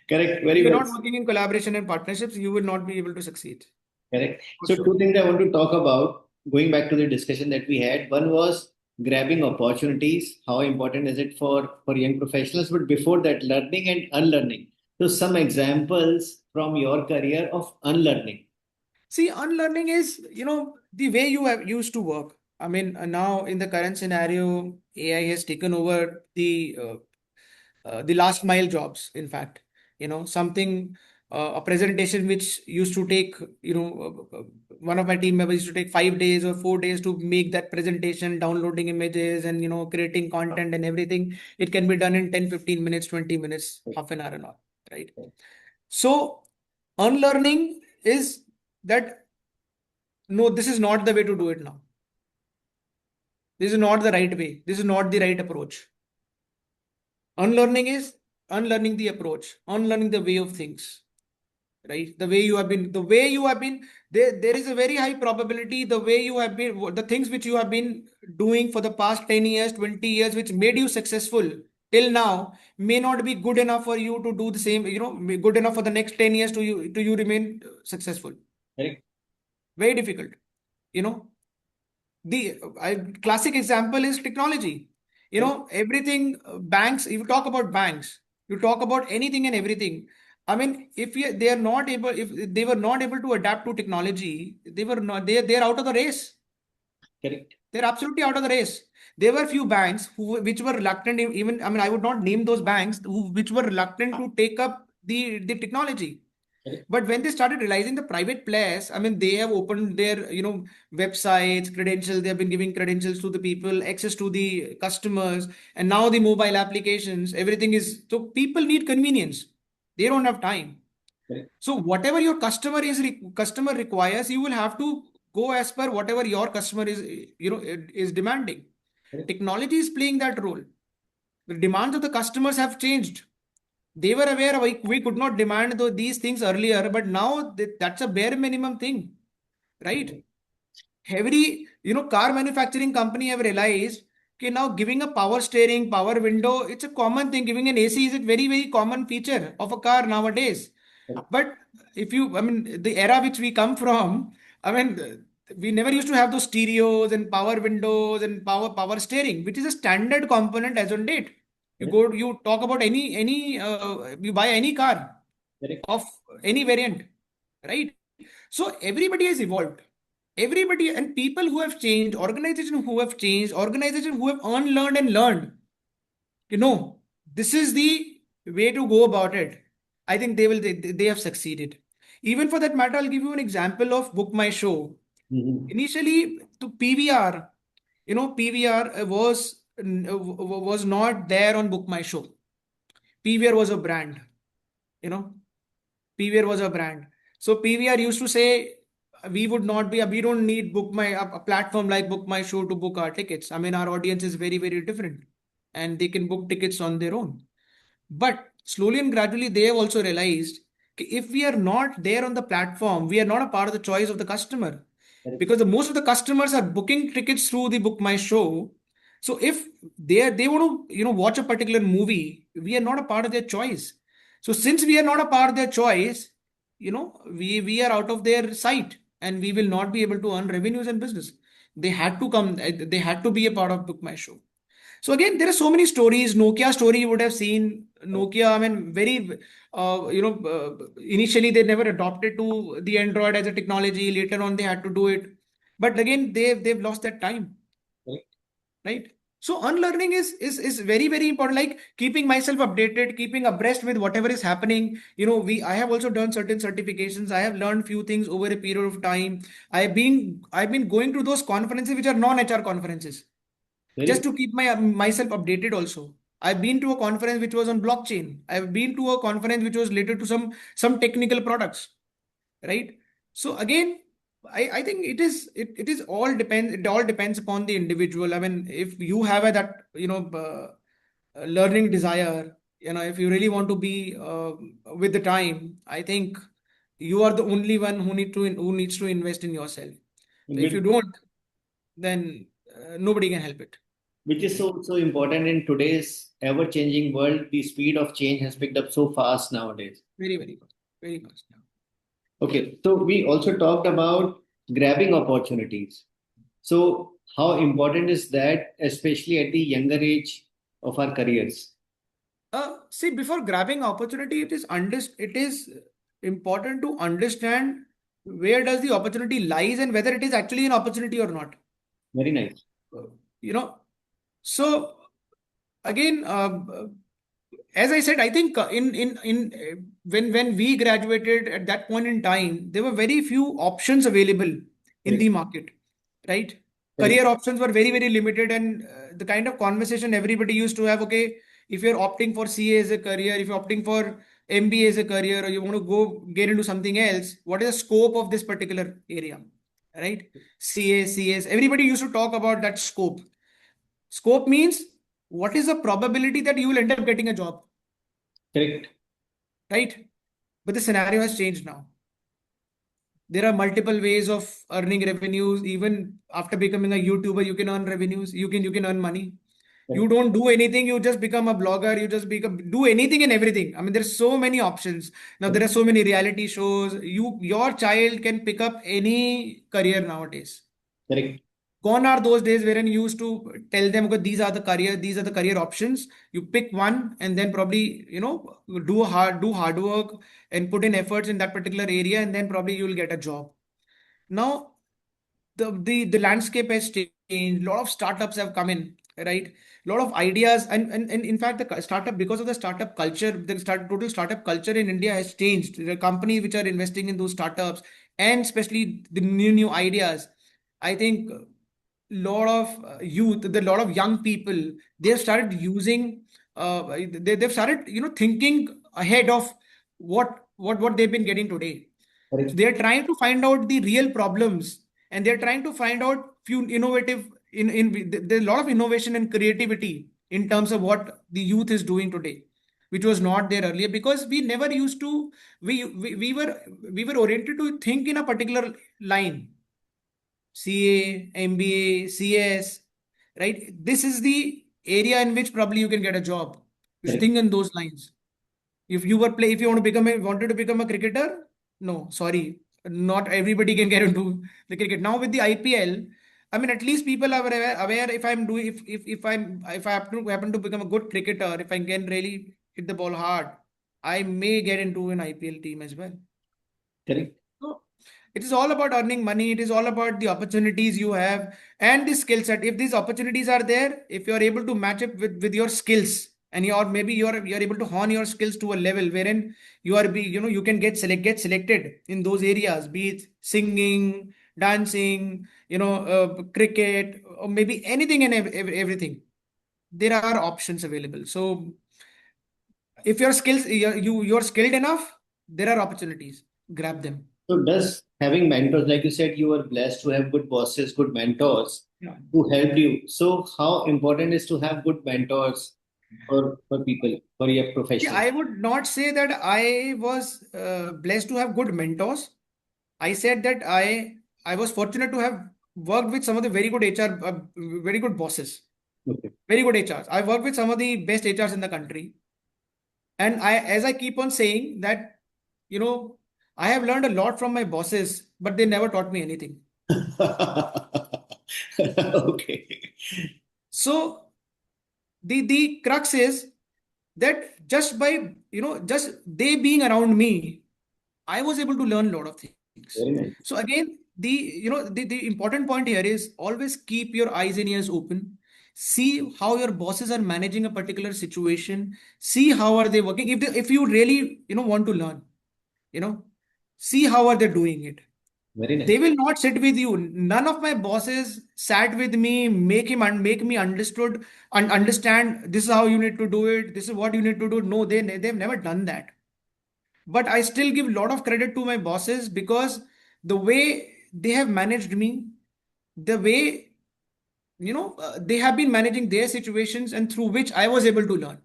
If Very you're well. not working in collaboration and partnerships, you will not be able to succeed Correct. for So sure. two things I want to talk about, going back to the discussion that we had. One was grabbing opportunities. How important is it for young professionals? But before that, learning and unlearning. So some examples from your career of unlearning. See, unlearning is, the way you have used to work. I mean, now in the current scenario, AI has taken over the last mile jobs. In fact, something. a presentation which used to take, one of my team members used to take 5 days or 4 days to make that presentation, downloading images and, creating content and everything. It can be done in 10, 15 minutes, 20 minutes, half an hour and all, right? So unlearning is that, no, this is not the way to do it now. This is not the right way. This is not the right approach. Unlearning is unlearning the approach, unlearning the way of things, right? The way you have been, there is a very high probability the way you have been, the things which you have been doing for the past 10 years, 20 years, which made you successful till now, may not be good enough for you to do the same, good enough for the next 10 years to you remain successful. Correct. Very difficult. The classic example is technology. Everything, banks, you talk about banks, you talk about anything and everything. I mean, if they were not able to adapt to technology, they're out of the race. Correct. They're absolutely out of the race. There were few banks which were reluctant, even, I mean, I would not name those banks which were reluctant to take up the technology. But when they started realizing the private players, I mean, they have opened their, websites, credentials, they have been giving credentials to the people, access to the customers, and now the mobile applications, everything is, so people need convenience. They don't have time. So whatever your customer requires, you will have to go as per whatever your customer is demanding. Technology is playing that role. The demands of the customers have changed. They were aware we could not demand these things earlier, but now that's a bare minimum thing, right? Every, car manufacturing company have realized that now giving a power steering, power window, it's a common thing. Giving an AC is a very, very common feature of a car nowadays. But I mean, the era which we come from, I mean, we never used to have those stereos and power windows and power steering, which is a standard component as on date. You talk about you buy any car of any variant, right? So everybody has evolved. Everybody and people who have changed, organizations who have unlearned and learned, this is the way to go about it. I think they have succeeded. Even for that matter, I'll give you an example of Book My Show. Initially, to PVR, PVR was not there on Book My Show. PVR was a brand, PVR was a brand. So PVR used to say, we don't need a platform like Book My Show to book our tickets. I mean, our audience is very, very different and they can book tickets on their own. But slowly and gradually, they have also realized if we are not there on the platform, we are not a part of the choice of the customer. Because most of the customers are booking tickets through the Book My Show. So if they want to watch a particular movie, we are not a part of their choice. So since we are not a part of their choice, we are out of their sight and we will not be able to earn revenues and business. They had to be a part of Book My Show. So again, there are so many stories. Nokia story you would have seen. Nokia, I mean, initially they never adopted to the Android as a technology. Later on, they had to do it. But again, they've lost that time, right? So unlearning is very, very important. Like keeping myself updated, keeping abreast with whatever is happening. I have also done certain certifications. I have learned few things over a period of time. I've been going to those conferences which are non-HR conferences. Just to keep myself updated also. I've been to a conference which was on blockchain. I've been to a conference which was related to some technical products, right? So again, I think it all depends upon the individual. I mean, if you have that learning desire, if you really want to be with the time, I think you are the only one who needs to invest in yourself. So if you don't, then nobody can help it. Which is so important in today's ever-changing world. The speed of change has picked up so fast nowadays. Very, very fast. Very fast. Okay, so we also talked about grabbing opportunities. So how important is that, especially at the younger age of our careers? See, before grabbing opportunity, it is important to understand where does the opportunity lies and whether it is actually an opportunity or not. Very nice. So again, as I said, I think when we graduated at that point in time, there were very few options available in Correct. the market, right? Correct. Career options were very, very limited, and the kind of conversation everybody used to have, okay, if you're opting for CA as a career, if you're opting for MBA as a career, or you want to go get into something else, what is the scope of this particular area, right? CA, CS, everybody used to talk about that scope. Scope means what is the probability that you will end up getting a job, Correct. right? But the scenario has changed now. There are multiple ways of earning revenues. Even after becoming a YouTuber, you can earn revenues. You can earn money. You Correct. don't do anything. You just become a blogger. You just do anything and everything. I mean, there's so many options now. There are so many reality shows. Your child can pick up any career nowadays. Correct. Gone are those days wherein you used to tell them, okay, these are the career options. You pick one and then probably, do hard work and put in efforts in that particular area, and then probably you'll get a job. Now, the landscape has changed. A lot of startups have come in, right? A lot of ideas, and in fact, startup, because of the startup culture, total startup culture in India has changed. The companies which are investing in those startups, and especially the new ideas, I think lot of youth, the lot of young people, they've started using, they've started, thinking ahead of what they've been getting today. So Correct. they are trying to find out the real problems, and they're trying to find out few innovative there's a lot of innovation and creativity in terms of what the youth is doing today, which was not there earlier, because we never used to, we were oriented to think in a particular line. CA, MBA, CS, right? This is the area in which probably you can get a job. You should Correct. think in those lines. If you wanted to become a cricketer, no, sorry, not everybody can get into the cricket. Now with the IPL, I mean, at least people are aware if I'm doing, if I happen to become a good cricketer, if I can really hit the ball hard, I may get into an IPL team as well. Correct. So it is all about earning money. It is all about the opportunities you have and the skill set. If these opportunities are there, if you are able to match up with your skills, and you're able to hone your skills to a level wherein you can get selected in those areas, be it singing, dancing, cricket, or maybe anything and everything. There are options available. So if your skills you're skilled enough, there are opportunities. Grab them. So does having mentors, like you said, you were blessed to have good bosses, good mentors Yeah. who helped you. So how important is to have good mentors for people, for your See, profession? I would not say that I was blessed to have good mentors. I said that I was fortunate to have worked with some of the very good HR, very good bosses, Okay. very good HRs. I worked with some of the best HRs in the country, and as I keep on saying that, you know, I have learned a lot from my bosses, but they never taught me anything. Okay. So the crux is that just by just they being around me, I was able to learn a lot of things. Very nice. So again, the important point here is always keep your eyes and ears open. See how your bosses are managing a particular situation. See how are they working. If you really want to learn, you know, see how are they doing it. Very They nice. will not sit with you. None of my bosses sat with me, make me understood and understand this is how you need to do it. This is what you need to do. No, they've never done that. But I still give a lot of credit to my bosses because the way they have managed me, the way they have been managing their situations, and through which I was able to learn.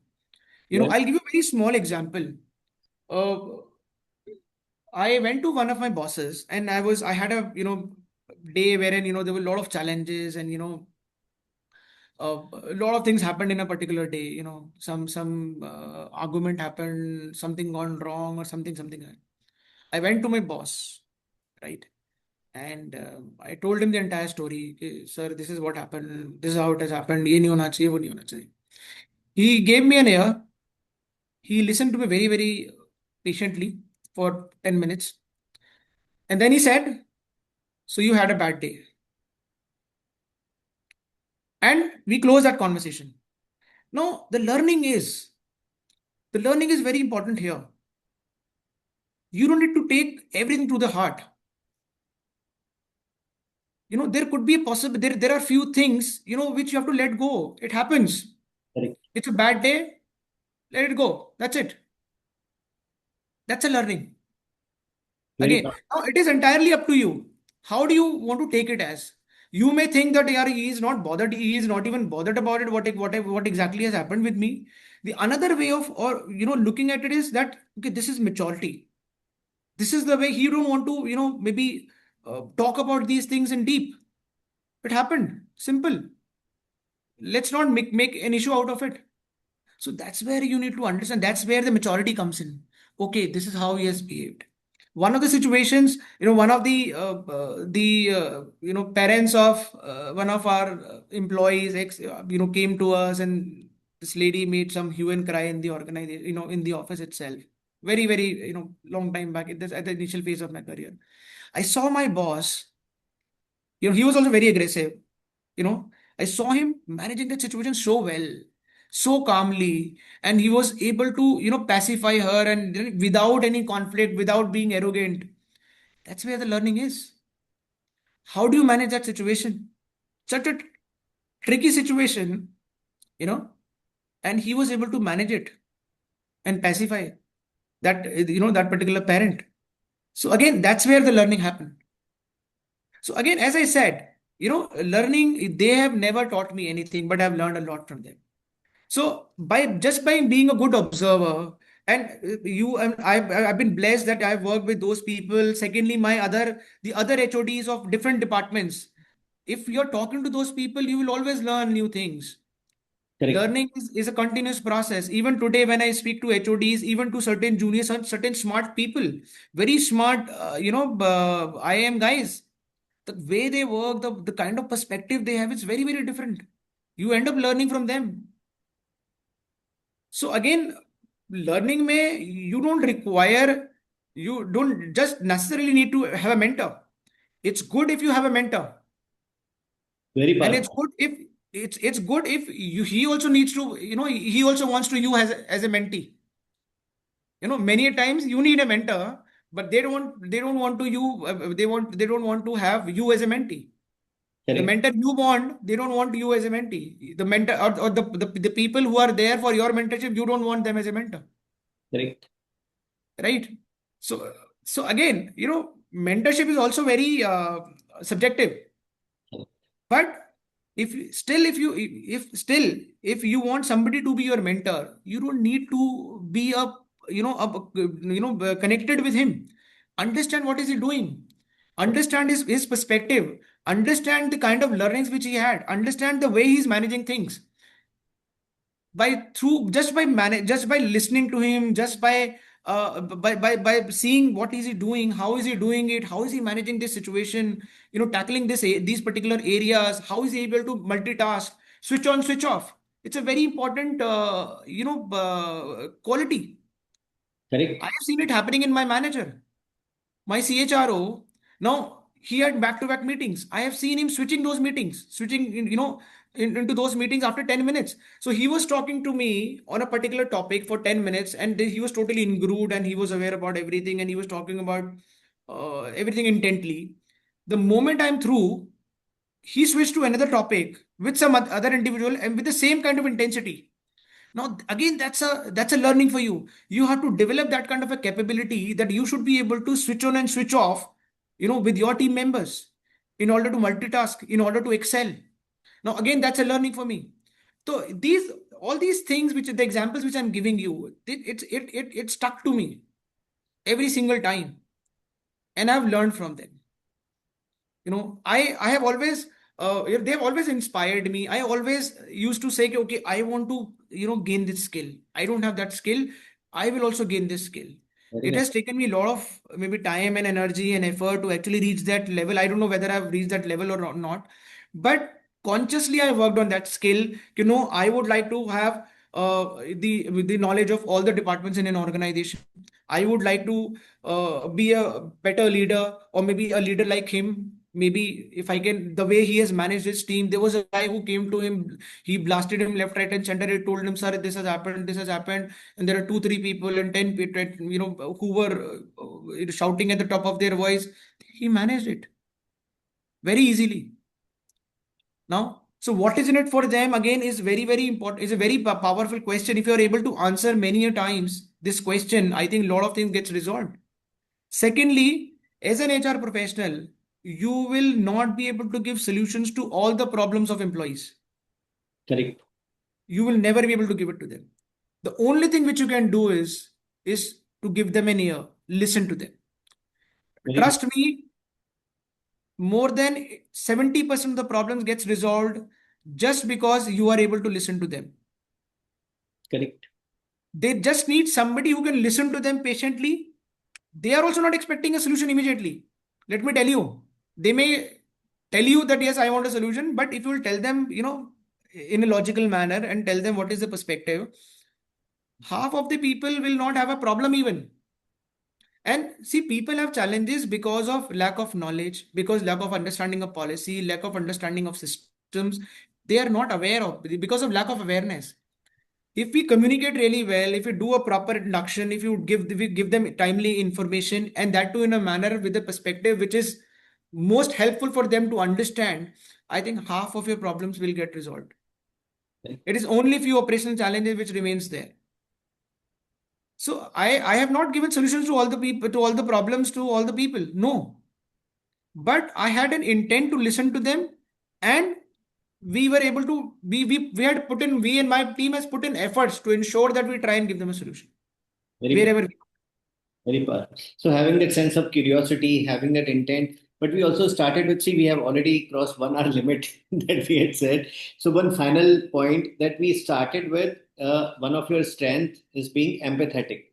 Very, I'll give you a very small example. Uh, I went to one of my bosses, and I had a day wherein there were a lot of challenges, and a lot of things happened in a particular day. Some argument happened, something gone wrong, or something. I went to my boss, right? And I told him the entire story. "Okay, sir, this is what happened. This is how it has happened. ये नहीं होना चाहिए, वो नहीं होना चाहिए." He gave me an ear. He listened to me very, very patiently for 10 minutes. And then he said, "So you had a bad day." And we closed that conversation. Now, the learning is The learning is very important here. You don't need to take everything to the heart. There could be a possible, there are few things, which you have to let go. It happens. Correct. It's a bad day, let it go. That's it. That's a learning. Very Again, now it is entirely up to you. How do you want to take it as? You may think that yeah, he is not bothered, he is not even bothered about it, what exactly has happened with me. The another way of or looking at it is that okay, this is maturity. This is the way he don't want to, maybe talk about these things in deep. It happened. Simple. Let's not make an issue out of it. So that's where you need to understand. That's where the maturity comes in. Okay, this is how he has behaved. One of the situations, one of the parents of one of our employees, came to us, and this lady made some hue and cry in the organization, in the office itself. Very, very, long time back at the initial phase of my career. I saw my boss. He was also very aggressive. You know, I saw him managing that situation so well, so calmly, and he was able to, pacify her and without any conflict, without being arrogant. That's where the learning is. How do you manage that situation? Such a tricky situation, you know, and he was able to manage it and pacify that particular parent. So again, that's where the learning happened. So again, as I said, learning, they have never taught me anything, but I've learned a lot from them. So by being a good observer, and I've been blessed that I've worked with those people. Secondly, the other HODs of different departments. If you're talking to those people, you will always learn new things. correct. Learning is a continuous process. Even today, when I speak to HODs, even to certain juniors and certain smart people, very smart, IIM guys, the way they work, the kind of perspective they have, it's very, very different. You end up learning from them. So again, learning may you don't just necessarily need to have a mentor. It's good if you have a mentor, Very and it's powerful. good if it's good if he also needs to, he also wants to you as a mentee. Many a times you need a mentor, but they don't want to you they don't want to have you as a mentee. The Correct. mentor you want, they don't want you as a mentee. The mentor or the people who are there for your mentorship, you don't want them as a mentor. Correct. Right? So again, mentorship is also very subjective. But if you want somebody to be your mentor, you don't need to be connected with him. Understand what is he doing, understand his perspective, understand the kind of learnings which he had, understand the way he's managing things. Just by listening to him, just by seeing what is he doing, how is he doing it, how is he managing this situation, tackling these particular areas, how is he able to multitask, switch on, switch off. It's a very important quality. I Correct. have seen it happening in my manager, my CHRO. Now he had back-to-back meetings. I have seen him switching those meetings, into those meetings after 10 minutes. So he was talking to me on a particular topic for 10 minutes, and he was totally ingrued, and he was aware about everything, and he was talking about everything intently. The moment I'm through, he switched to another topic with some other individual and with the same kind of intensity. Now again, that's a learning for you. You have to develop that kind of a capability that you should be able to switch on and switch off, with your team members, in order to multitask, in order to excel. Now again, that's a learning for me. So all these things, which the examples which I'm giving you, it stuck to me every single time, and I've learned from them. I have always they have always inspired me. I always used to say, okay, I want to gain this skill. I don't have that skill, I will also gain this skill. Very It nice. has taken me a lot of maybe time and energy and effort to actually reach that level. I don't know whether I've reached that level or not, but consciously I worked on that skill. I would like to have the knowledge of all the departments in an organization. I would like to be a better leader, or maybe a leader like him. maybe if I can, the way he has managed his team, there was a guy who came to him, he blasted him left, right, and center. He told him, "Sir, this has happened," and there are two, three people and 10 people, who were shouting at the top of their voice. He managed it very easily. Now, so what is in it for them again is very, very important. Is a very powerful question. If you are able to answer many a times this question, I think a lot of things gets resolved. Secondly, as an HR professional, you will not be able to give solutions to all the problems of employees. Correct. You will never be able to give it to them. The only thing which you can do is to give them an ear, listen to them. Very Trust me, more than 70% of the problems gets resolved just because you are able to listen to them. correct. They just need somebody who can listen to them patiently. They are also not expecting a solution immediately. Let me tell you, they may tell you that yes, I want a solution, but if you will tell them, in a logical manner and tell them what is the perspective, half of the people will not have a problem even. And see, people have challenges because of lack of knowledge, because lack of understanding of policy, lack of understanding of systems. They are not aware of because of lack of awareness. If we communicate really well, if we do a proper induction, if we give them timely information, and that too in a manner with a perspective which is most helpful for them to understand, I think half of your problems will get resolved. It is only few operational challenges which remains there. So I have not given solutions to all the people, to all the problems, to all the people. No. But I had an intent to listen to them, and we were able to we had put in, we and my team has put in efforts to ensure that we try and give them a solution Very, wherever we. very powerful. So having that sense of curiosity, having that intent, but we also started with, see, we have already crossed 1 hour limit that we had said. So one final point that we started with, one of your strengths is being empathetic.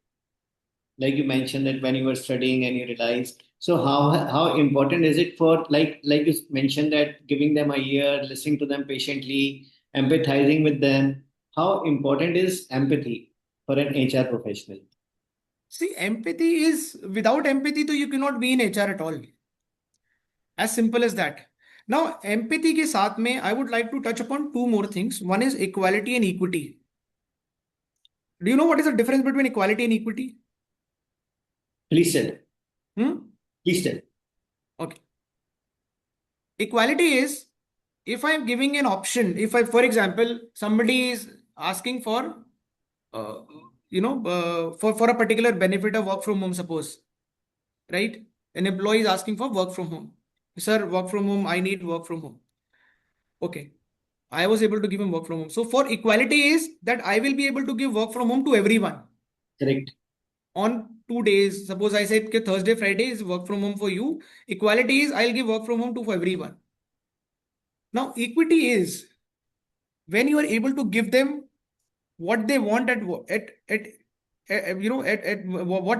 Like you mentioned that when you were studying and you realized. So how important is it for, like you mentioned, that giving them a ear, listening to them patiently, empathizing with them. How important is empathy for an HR professional? See, empathy is, without empathy, though, you cannot be in HR at all. As simple as that. Now, empathy ke saath mein, I would like to touch upon two more things. One is equality and equity. Do you know what is the difference between equality and equity? Please tell. Hmm? Please tell. Okay. Equality is, if I'm giving an option, if I, for example, somebody is asking for, uh, for a particular benefit of work from home, suppose, right? An employee is asking for work from home. Sir, work from home, I need work from home. Okay. I was able to give him work from home. So for equality is that I will be able to give work from home to everyone Correct. on 2 days. Suppose I said that Thursday, Friday is work from home for you. Equality is I'll give work from home to for everyone. Now, equity is when you are able to give them what they want at what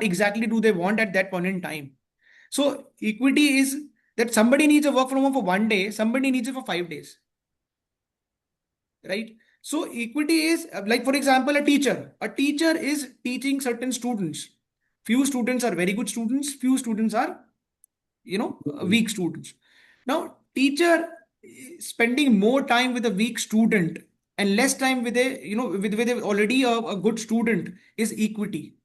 exactly do they want at that point in time. So equity is that somebody needs a work from home for 1 day, somebody needs it for 5 days, right? So equity is like, for example, a teacher is teaching certain students. Few students are very good students, few students are weak students. Now, teacher spending more time with a weak student and less time with already a good student is equity.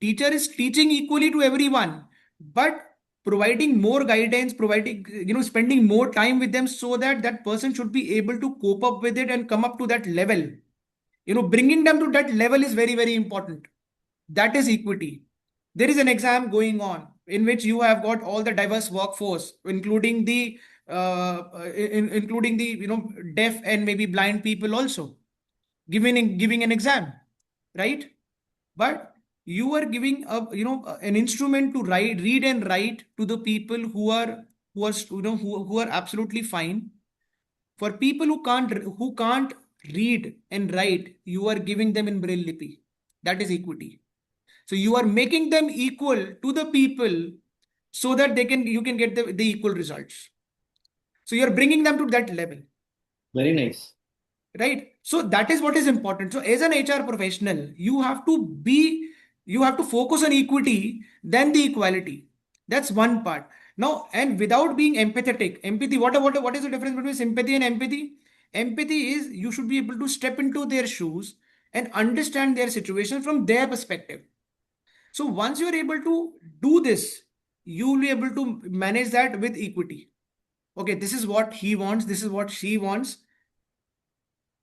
Teacher is teaching equally to everyone, but providing more guidance, providing, spending more time with them so that that person should be able to cope up with it and come up to that level. Bringing them to that level is very, very important. That is equity. There is an exam going on in which you have got all the diverse workforce, including the including the deaf and maybe blind people also giving an exam, right? But you are giving an instrument to read and write to the people who are absolutely fine. For people who can't read and write, you are giving them in braille lipi. That is equity. So you are making them equal to the people so that you can get the equal results. So you're bringing them to that level, Very nice. right? So that is what is important. So as an HR professional, you have to focus on equity, then the equality. That's one part. Now, and without being empathetic, empathy, what is the difference between sympathy and empathy? Empathy is you should be able to step into their shoes and understand their situation from their perspective. So once you're able to do this, you will be able to manage that with equity. Okay, this is what he wants, this is what she wants,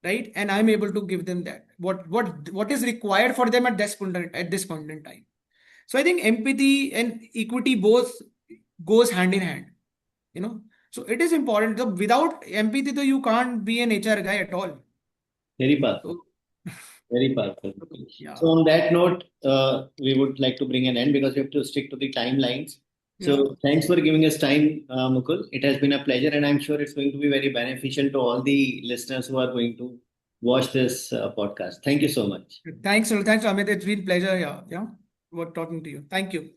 right? And I'm able to give them that. What is required for them at this point in time. So I think empathy and equity both goes hand in hand, you know. So it is important. So without empathy, though, you can't be an HR guy at all. Very powerful. So, Very powerful. yeah. So on that note, we would like to bring an end because we have to stick to the timelines. So Yeah. thanks for giving us time, Mukul. It has been a pleasure, and I'm sure it's going to be very beneficial to all the listeners who are going to watch this podcast. Thank you so much. Thanks, Amit. It's been pleasure. Yeah, yeah. Talking to you. Thank you.